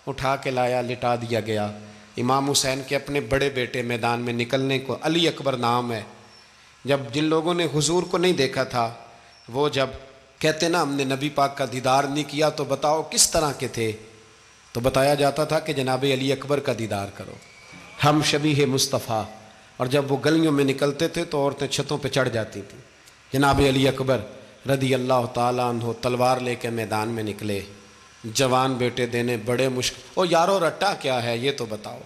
اٹھا کے لایا، لٹا دیا گیا۔ امام حسین کے اپنے بڑے بیٹے میدان میں نکلنے کو، علی اکبر نام ہے، جب جن لوگوں نے حضور کو نہیں دیکھا تھا وہ جب کہتے نا ہم نے نبی پاک کا دیدار نہیں کیا تو بتاؤ کس طرح کے تھے، تو بتایا جاتا تھا کہ جناب علی اکبر کا دیدار کرو، ہم شبیہ مصطفیٰ۔ اور جب وہ گلیوں میں نکلتے تھے تو عورتیں چھتوں پہ چڑھ جاتی تھیں۔ جناب علی اکبر رضی اللہ تعالیٰ عنہ تلوار لے کے میدان میں نکلے، جوان بیٹے دینے بڑے مشکل۔ او یارو رٹا کیا ہے یہ تو بتاؤ،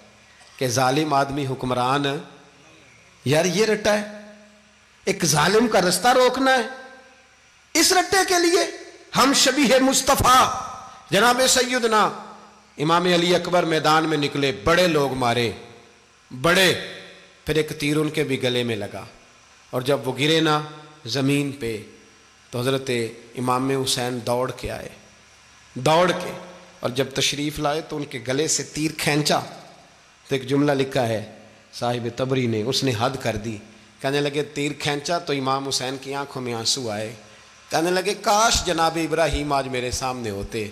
کہ ظالم آدمی حکمران ہے، یار یہ رٹا ہے، ایک ظالم کا رستہ روکنا ہے، اس رٹے کے لیے ہم شبیہ مصطفیٰ۔ جناب سیدنا امام علی اکبر میدان میں نکلے، بڑے لوگ مارے، بڑے، پھر ایک تیر ان کے بھی گلے میں لگا، اور جب وہ گرے نا زمین پہ تو حضرت امام حسین دوڑ کے آئے، دوڑ کے، اور جب تشریف لائے تو ان کے گلے سے تیر کھینچا تو ایک جملہ لکھا ہے صاحب تبری نے، اس نے حد کر دی، کہنے لگے تیر کھینچا تو امام حسین کی آنکھوں میں آنسو آئے، کہنے لگے کاش جناب ابراہیم آج میرے سامنے ہوتے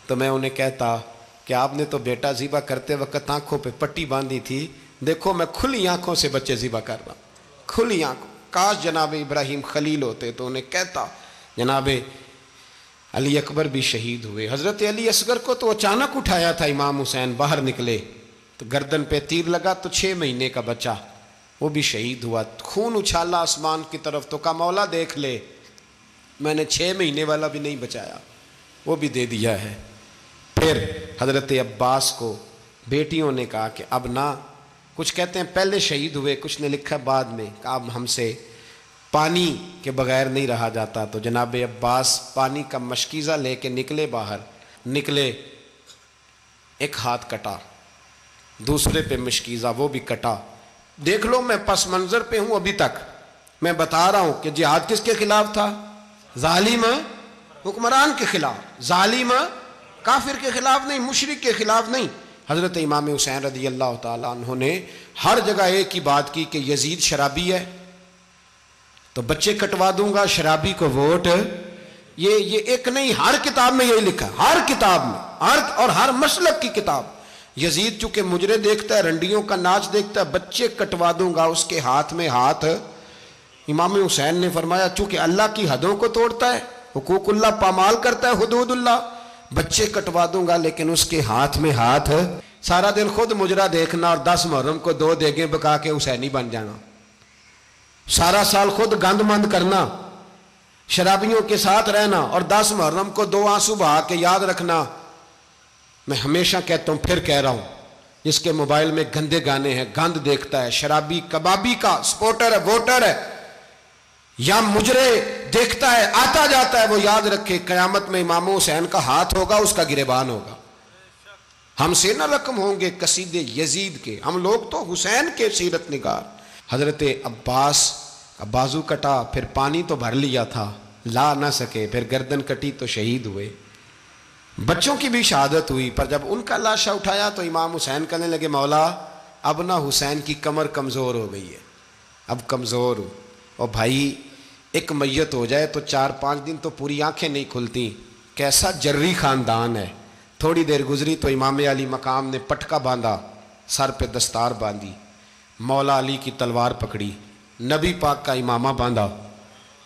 تو میں انہیں کہتا کہ آپ نے تو بیٹا ذبح کرتے وقت آنکھوں پہ پٹی باندھی تھی، دیکھو میں کھلی آنکھوں سے بچے ذبح کر رہا ہوں، کھلی آنکھوں، کاش جناب ابراہیم خلیل ہوتے تو انہیں کہتا۔ جناب علی اکبر بھی شہید ہوئے۔ حضرت علی اصغر کو تو اچانک اٹھایا تھا امام حسین، باہر نکلے تو گردن پہ تیر لگا تو 6 مہینے کا بچہ وہ بھی شہید ہوا، خون اچھالا آسمان کی طرف تو کہا مولا دیکھ لے میں نے 6 مہینے والا بھی نہیں بچایا، وہ بھی دے دیا ہے۔ پھر حضرت عباس کو بیٹیوں نے کہا کہ اب نہ، کچھ کہتے ہیں پہلے شہید ہوئے، کچھ نے لکھا بعد میں، کہ اب ہم سے پانی کے بغیر نہیں رہا جاتا، تو جناب عباس پانی کا مشکیزہ لے کے نکلے، باہر نکلے، ایک ہاتھ کٹا، دوسرے پہ مشکیزہ وہ بھی کٹا۔ دیکھ لو میں پس منظر پہ ہوں ابھی تک، میں بتا رہا ہوں کہ جہاد کس کے خلاف تھا؟ ظالم حکمران کے خلاف، ظالم کافر کے خلاف نہیں، مشرک کے خلاف نہیں۔ حضرت امام حسین رضی اللہ تعالیٰ عنہ نے ہر جگہ ایک ہی بات کی کہ یزید شرابی ہے تو بچے کٹوا دوں گا، شرابی کو ووٹ، یہ ایک نہیں، ہر کتاب میں یہی لکھا، ہر کتاب میں، اور ہر مسلک کی کتاب۔ یزید چونکہ مجرے دیکھتا ہے، رنڈیوں کا ناچ دیکھتا ہے، بچے کٹوا دوں گا، اس کے ہاتھ میں ہاتھ۔ امام حسین نے فرمایا چونکہ اللہ کی حدوں کو توڑتا ہے، حقوق اللہ پامال کرتا ہے، حدود اللہ، بچے کٹوا دوں گا لیکن اس کے ہاتھ میں ہاتھ۔ سارا دن خود مجرا دیکھنا اور 10 محرم کو 2 دیگیں پکا کے حسینی بن جانا، سارا سال خود گند مند کرنا، شرابیوں کے ساتھ رہنا، اور 10 محرم کو 2 آنسو بہا کے یاد رکھنا۔ میں ہمیشہ کہتا ہوں، پھر کہہ رہا ہوں، جس کے موبائل میں گندے گانے ہیں، گند دیکھتا ہے، شرابی کبابی کا سپورٹر ہے، ووٹر ہے، یا مجرے دیکھتا ہے آتا جاتا ہے، وہ یاد رکھے قیامت میں امام حسین کا ہاتھ ہوگا، اس کا گریبان ہوگا، ہم سے نہ رقم ہوں گے قصیدے یزید کے، ہم لوگ تو حسین کے سیرت نگار۔ حضرت عباس کا بازو کٹا، پھر پانی تو بھر لیا تھا، لا نہ سکے، پھر گردن کٹی تو شہید ہوئے۔ بچوں کی بھی شہادت ہوئی، پر جب ان کا لاشا اٹھایا تو امام حسین کہنے لگے مولا اب نہ حسین کی کمر کمزور ہو گئی ہے، اب کمزور ہو، اور بھائی ایک میت ہو جائے تو 4-5 دن تو پوری آنکھیں نہیں کھلتی، کیسا جری خاندان ہے۔ تھوڑی دیر گزری تو امام علی مقام نے پٹکا باندھا، سر پہ دستار باندھی، مولا علی کی تلوار پکڑی، نبی پاک کا امامہ باندھا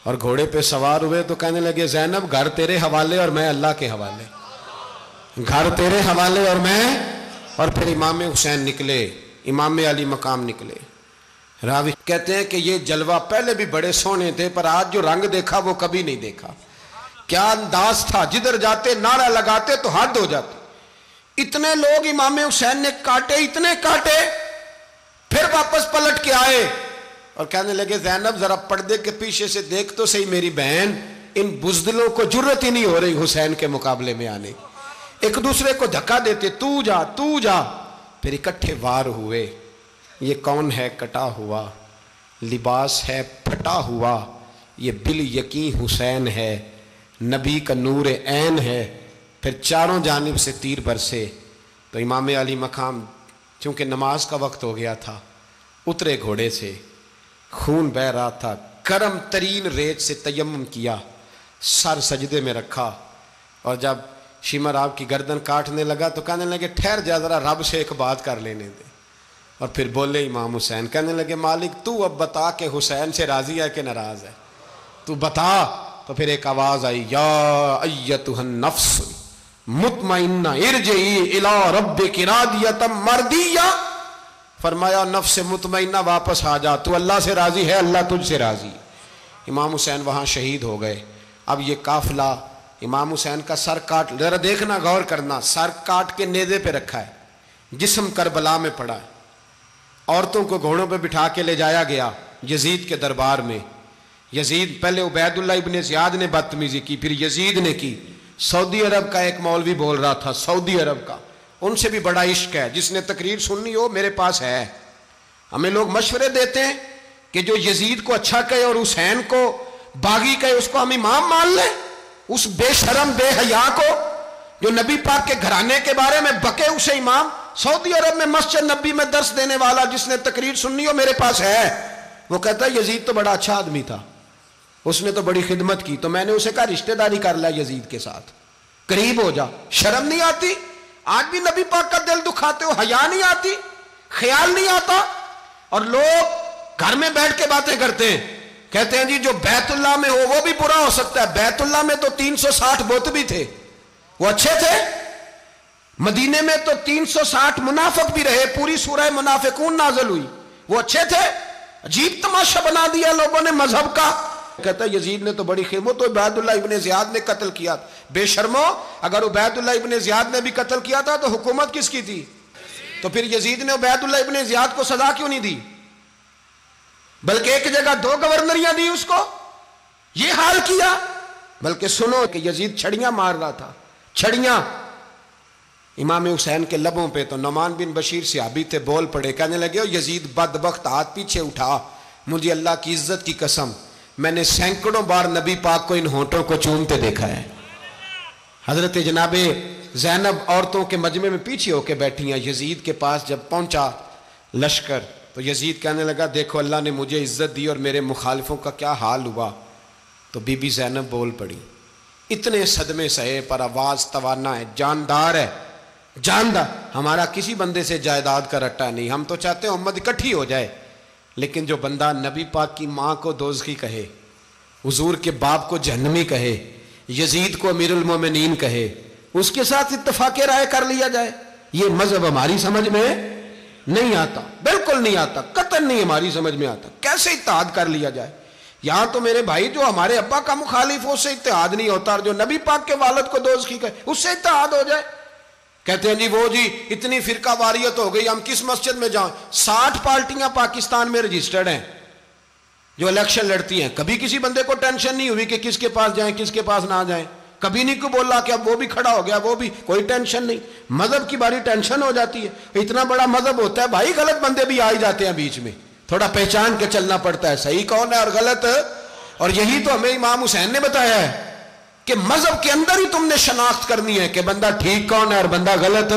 اور گھوڑے پہ سوار ہوئے تو کہنے لگے زینب گھر تیرے حوالے اور میں اللہ کے حوالے، گھر تیرے حوالے اور میں، اور پھر امام حسین نکلے، امام علی مقام نکلے۔ راوی کہتے ہیں کہ یہ جلوہ پہلے بھی بڑے سونے تھے، پر آج جو رنگ دیکھا وہ کبھی نہیں دیکھا۔ کیا انداز تھا، جدھر جاتے نعرہ لگاتے تو حد ہو جاتی۔ اتنے لوگ امام حسین نے کاٹے، اتنے کاٹے، پھر واپس پلٹ کے آئے اور کہنے لگے زینب ذرا پردے کے پیچھے سے دیکھ تو صحیح میری بہن، ان بزدلوں کو جرت ہی نہیں ہو رہی حسین کے مقابلے میں آنے، ایک دوسرے کو دھکا دیتے، تو جا تو جا، پھر اکٹھے وار ہوئے۔ یہ کون ہے کٹا ہوا، لباس ہے پھٹا ہوا، یہ بال یقین حسین ہے، نبی کا نور عین ہے۔ پھر چاروں جانب سے تیر برسے تو امام علی مقام چونکہ نماز کا وقت ہو گیا تھا، اترے گھوڑے سے، خون بہہ رہا تھا، گرم ترین ریت سے تیمم کیا، سر سجدے میں رکھا، اور جب شمر آپ کی گردن کاٹنے لگا تو کہنے لگے ٹھہر جا ذرا رب سے ایک بات کر لینے دے، اور پھر بولے امام حسین، کہنے لگے مالک تو اب بتا کہ حسین سے راضی ہے کہ ناراض ہے، تو بتا۔ تو پھر ایک آواز آئی، یا ایتھا النفس مطمئنہ ارجعی الی ربک راضیۃ مرضیہ، فرمایا نفس مطمئنہ واپس آ جا، تو اللہ سے راضی ہے، اللہ تجھ سے راضی۔ امام حسین وہاں شہید ہو گئے۔ اب یہ قافلہ امام حسین کا سر کاٹ، ذرا دیکھنا غور کرنا، سر کاٹ کے نیزے پہ رکھا ہے، جسم کربلا میں پڑا ہے، عورتوں کو گھوڑوں پہ بٹھا کے لے جایا گیا یزید کے دربار میں۔ یزید پہلے عبید اللہ ابن زیاد نے بدتمیزی کی، پھر یزید نے کی۔ سعودی عرب کا ایک مولوی بول رہا تھا، سعودی عرب کا، ان سے بھی بڑا عشق ہے، جس نے تقریر سننی ہو میرے پاس ہے۔ ہمیں لوگ مشورے دیتے ہیں کہ جو یزید کو اچھا کہے اور حسین کو باغی کہے اس کو ہم امام مان لیں، اس بے شرم بے حیا کو جو نبی پاک کے گھرانے کے بارے میں بکے اسے امام۔ سعودی عرب میں مسجد نبی میں درس دینے والا جس نے تقریر سننی ہو میرے پاس ہے، وہ کہتا ہے یزید تو بڑا اچھا آدمی تھا، اس نے تو بڑی خدمت کی، تو میں نے اسے کہا رشتہ داری کر لیا یزید کے ساتھ، قریب ہو جا۔ شرم نہیں آتی؟ آج بھی نبی پاک کا دل دکھاتے ہو، حیا نہیں آتی، خیال نہیں آتا؟ اور لوگ گھر میں بیٹھ کے باتیں کرتے ہیں، کہتے ہیں جی جو بیت اللہ میں ہو وہ بھی برا ہو سکتا ہے۔ بیت اللہ میں تو 360 بت بھی تھے، وہ اچھے تھے۔ مدینے میں تو 360 منافق بھی رہے، پوری سورہ منافقون نازل ہوئی، وہ اچھے تھے۔ عجیب تماشا بنا دیا لوگوں نے مذہب کا۔ کہتا ہے یزید نے تو بڑی خدمت، تو عبید اللہ ابن زیاد نے قتل کیا۔ بے شرمو، اگر عبید اللہ ابن زیاد نے بھی قتل کیا تھا تو حکومت کس کی تھی؟ تو پھر یزید نے عبید اللہ ابن زیاد کو سزا کیوں نہیں دی، بلکہ ایک جگہ 2 گورنریاں دی اس کو، یہ حال کیا؟ بلکہ سنو کہ یزید چھڑیاں مار رہا تھا، چھڑیاں امام حسین کے لبوں پہ، تو نعمان بن بشیر صحابی تھے، بول پڑے، کہنے لگے یزید بدبخت ہاتھ پیچھے اٹھا، مجھے اللہ کی عزت کی قسم میں نے سینکڑوں بار نبی پاک کو ان ہونٹوں کو چومتے دیکھا ہے۔ حضرت جناب زینب عورتوں کے مجمع میں پیچھے ہو کے بیٹھی ہیں، یزید کے پاس جب پہنچا لشکر تو یزید کہنے لگا دیکھو اللہ نے مجھے عزت دی اور میرے مخالفوں کا کیا حال ہوا۔ تو بی بی زینب بول پڑی، اتنے صدمے سہے پر آواز توانا ہے، جاندار ہے، جاندار۔ ہمارا کسی بندے سے جائیداد کا رٹا نہیں، ہم تو چاہتے ہیں امت اکٹھی ہو جائے، لیکن جو بندہ نبی پاک کی ماں کو دوزخی کہے، حضور کے باپ کو جہنمی کہے، یزید کو امیر المومنین کہے، اس کے ساتھ اتفاق رائے کر لیا جائے، یہ مذہب ہماری سمجھ میں نہیں آتا، بالکل نہیں آتا، قطعاً نہیں ہماری سمجھ میں آتا۔ کیسے اتحاد کر لیا جائے؟ یہاں تو میرے بھائی جو ہمارے ابا کا مخالف ہو اس سے اتحاد نہیں ہوتا، اور جو نبی پاک کے والد کو دوزخی کہے اس سے اتحاد ہو جائے۔ کہتے ہیں جی وہ جی اتنی فرقہ واریت ہو گئی، ہم کس مسجد میں جائیں؟ 60 پارٹیاں پاکستان میں رجسٹرڈ ہیں جو الیکشن لڑتی ہیں، کبھی کسی بندے کو ٹینشن نہیں ہوئی کہ کس کے پاس جائیں کس کے پاس نہ جائیں۔ کبھی نہیں کو بولا کہ اب وہ بھی کھڑا ہو گیا، وہ بھی، کوئی ٹینشن نہیں۔ مذہب کی باری ٹینشن ہو جاتی ہے، اتنا بڑا مذہب ہوتا ہے بھائی، غلط بندے بھی آ ہی جاتے ہیں بیچ میں، تھوڑا پہچان کے چلنا پڑتا ہے صحیح کون ہے اور غلط۔ اور یہی تو ہمیں امام حسین نے بتایا ہے کہ مذہب کے اندر ہی تم نے شناخت کرنی ہے کہ بندہ ٹھیک کون ہے اور بندہ غلط۔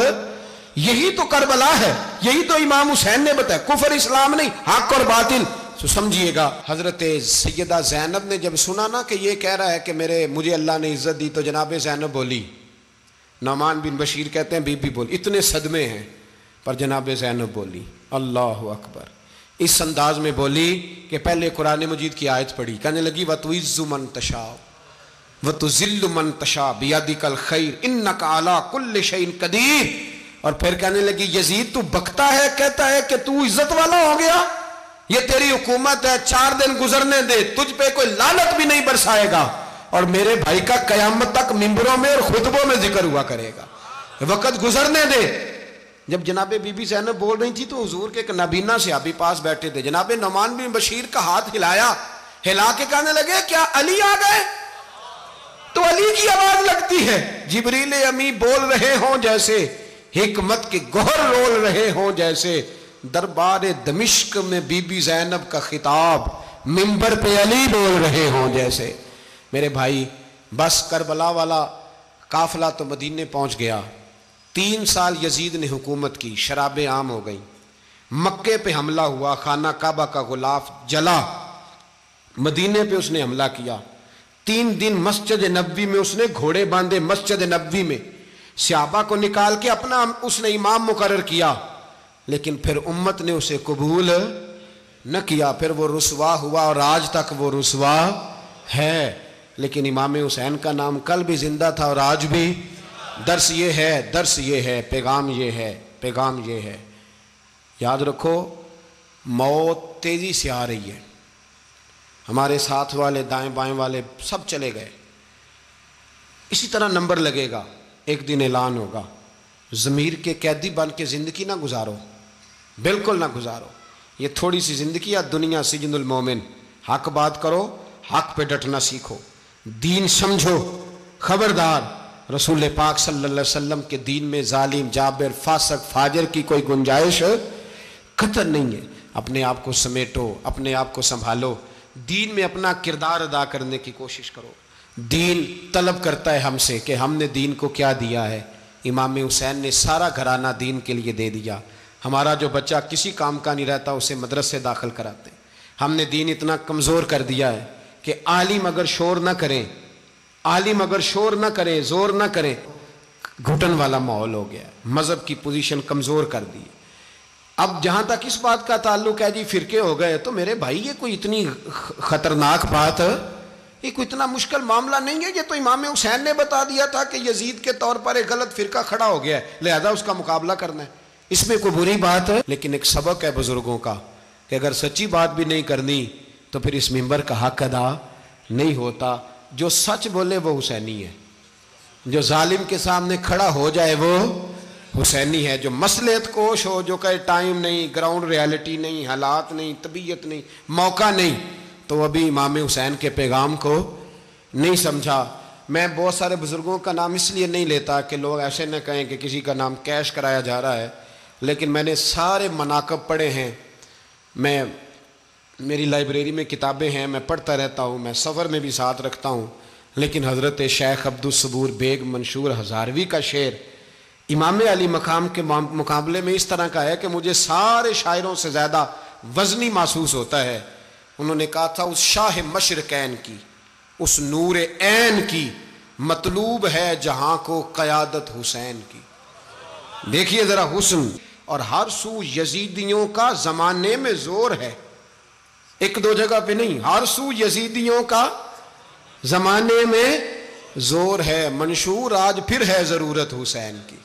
یہی تو کربلا ہے، یہی تو امام حسین نے بتایا، کفر اسلام نہیں، حق اور باطل۔ تو سمجھیے گا، حضرت سیدہ زینب نے جب سنا نا کہ یہ کہہ رہا ہے کہ مجھے اللہ نے عزت دی، تو جناب زینب بولی، نعمان بن بشیر کہتے ہیں بی بی بولی، اتنے صدمے ہیں پر جناب زینب بولی اللہ اکبر، اس انداز میں بولی کہ پہلے قرآن مجید کی آیت پڑھی، کہنے لگی وَتُعِزُّ مَن تَشَاءُ وَتُذِلُّ مَن تَشَاءُ بِيَدِكَ الْخَيْرُ إِنَّكَ عَلَىٰ كُلِّ شَيْءٍ قَدِيرٌ۔ اور پھر کہنے لگی یزید تو بکتا ہے، کہتا ہے کہ تو عزت والا ہو گیا، یہ تیری حکومت ہے، 4 دن گزرنے دے، تجھ پہ کوئی لعنت بھی نہیں برسائے گا، اور میرے بھائی کا قیامت تک ممبروں میں اور خطبوں میں ذکر ہوا کرے گا، وقت گزرنے دے۔ جب جناب بی بی زینب بول رہی تھی تو حضور کے ایک نابینا صحابی پاس بیٹھے تھے، جناب نعمان بن بشیر کا ہاتھ ہلایا، ہلا کے کہنے لگے کیا علی آ گئے؟ تو علی کی آواز لگتی ہے، جبریل امی بول رہے ہوں جیسے، حکمت کے گوہر رول رہے ہوں جیسے، دربار دمشق میں بی بی زینب کا خطاب، منبر پہ علی بول رہے ہوں جیسے۔ میرے بھائی بس کربلا والا قافلہ تو مدینے پہنچ گیا، 3 سال یزید نے حکومت کی، شرابیں عام ہو گئیں، مکے پہ حملہ ہوا، خانہ کعبہ کا غلاف جلا، مدینے پہ اس نے حملہ کیا، 3 دن مسجد نبوی میں اس نے گھوڑے باندھے، مسجد نبوی میں صحابہ کو نکال کے اپنا اس نے امام مقرر کیا، لیکن پھر امت نے اسے قبول نہ کیا، پھر وہ رسوا ہوا اور آج تک وہ رسوا ہے، لیکن امام حسین کا نام کل بھی زندہ تھا اور آج بھی۔ درس یہ ہے، پیغام یہ ہے، پیغام یہ ہے، یاد رکھو موت تیزی سے آ رہی ہے، ہمارے ساتھ والے دائیں بائیں والے سب چلے گئے، اسی طرح نمبر لگے گا، ایک دن اعلان ہوگا، ضمیر کے قیدی بن کے زندگی نہ گزارو، بالکل نہ گزارو، یہ تھوڑی سی زندگی ہے، دنیا سجن المومن، حق بات کرو، حق پہ ڈٹنا سیکھو، دین سمجھو، خبردار رسول پاک صلی اللہ علیہ وسلم کے دین میں ظالم، جابر، فاسق، فاجر کی کوئی گنجائش قطعاً نہیں ہے۔ اپنے آپ کو سمیٹو، اپنے آپ کو سنبھالو، دین میں اپنا کردار ادا کرنے کی کوشش کرو۔ دین طلب کرتا ہے ہم سے کہ ہم نے دین کو کیا دیا ہے، امام حسین نے سارا گھرانہ دین کے لیے دے دیا، ہمارا جو بچہ کسی کام کا نہیں رہتا اسے مدرسے داخل کراتے، ہم نے دین اتنا کمزور کر دیا ہے کہ عالم اگر شور نہ کریں، زور نہ کریں، گھٹن والا ماحول ہو گیا، مذہب کی پوزیشن کمزور کر دی۔ اب جہاں تک اس بات کا تعلق ہے جی فرقے ہو گئے، تو میرے بھائی یہ کوئی اتنی خطرناک بات ہے، یہ کوئی اتنا مشکل معاملہ نہیں ہے، یہ تو امام حسین نے بتا دیا تھا کہ یزید کے طور پر ایک غلط فرقہ کھڑا ہو گیا ہے، لہذا اس کا مقابلہ کرنا ہے، اس میں کوئی بری بات ہے، لیکن ایک سبق ہے بزرگوں کا کہ اگر سچی بات بھی نہیں کرنی تو پھر اس منبر کا حق ادا نہیں ہوتا۔ جو سچ بولے وہ حسینی ہے، جو ظالم کے سامنے کھڑا ہو جائے وہ حسینی ہے، جو مصلحت کوش ہو، جو کہے ٹائم نہیں، گراؤنڈ ریالٹی نہیں، حالات نہیں، طبیعت نہیں، موقع نہیں، تو ابھی امام حسین کے پیغام کو نہیں سمجھا۔ میں بہت سارے بزرگوں کا نام اس لیے نہیں لیتا کہ لوگ ایسے نہ کہیں کہ کسی کا نام کیش کرایا جا رہا ہے، لیکن میں نے سارے مناقب پڑھے ہیں، میری لائبریری میں کتابیں ہیں، میں پڑھتا رہتا ہوں، میں سفر میں بھی ساتھ رکھتا ہوں، لیکن حضرت شیخ عبدالصبور بیگ منشور ہزاروی کا شعر امام علی مقام کے مقابلے میں اس طرح کا ہے کہ مجھے سارے شاعروں سے زیادہ وزنی محسوس ہوتا ہے۔ انہوں نے کہا تھا اس شاہ مشرقین کی، اس نور عین کی، مطلوب ہے جہاں کو قیادت حسین کی۔ دیکھیے ذرا حسن، اور ہر سو یزیدیوں کا زمانے میں زور ہے، ایک دو جگہ پہ نہیں، ہر سو یزیدیوں کا زمانے میں زور ہے، منشور آج پھر ہے ضرورت حسین کی،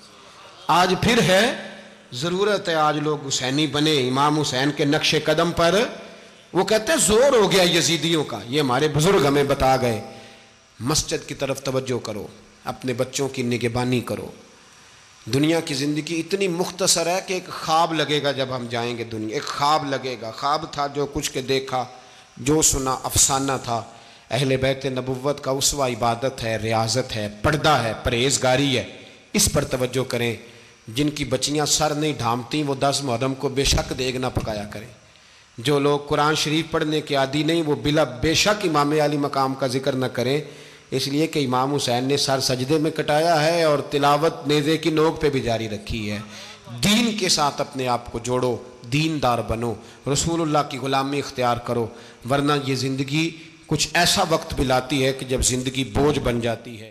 آج پھر ہے ضرورت ہے، آج لوگ حسینی بنے، امام حسین کے نقش قدم پر، وہ کہتے ہیں زور ہو گیا یزیدیوں کا، یہ ہمارے بزرگ ہمیں بتا گئے۔ مسجد کی طرف توجہ کرو، اپنے بچوں کی نگہبانی کرو، دنیا کی زندگی اتنی مختصر ہے کہ ایک خواب لگے گا جب ہم جائیں گے دنیا، ایک خواب لگے گا، خواب تھا جو کچھ کے دیکھا، جو سنا افسانہ تھا، اہل بیت نبوت کا اسوہ عبادت ہے، ریاضت ہے، پردہ ہے، پرہیزگاری ہے، اس پر توجہ کریں۔ جن کی بچیاں سر نہیں ڈھانپتیں وہ 10 محرم کو بے شک دیگ نہ پکایا کریں۔ جو لوگ قرآن شریف پڑھنے کے عادی نہیں وہ بے شک امام علی مقام کا ذکر نہ کریں، اس لیے کہ امام حسین نے سر سجدے میں کٹایا ہے اور تلاوت نیزے کی نوک پہ بھی جاری رکھی ہے۔ دین کے ساتھ اپنے آپ کو جوڑو، دیندار بنو، رسول اللہ کی غلامی اختیار کرو، ورنہ یہ زندگی کچھ ایسا وقت بھی لاتی ہے کہ جب زندگی بوجھ بن جاتی ہے۔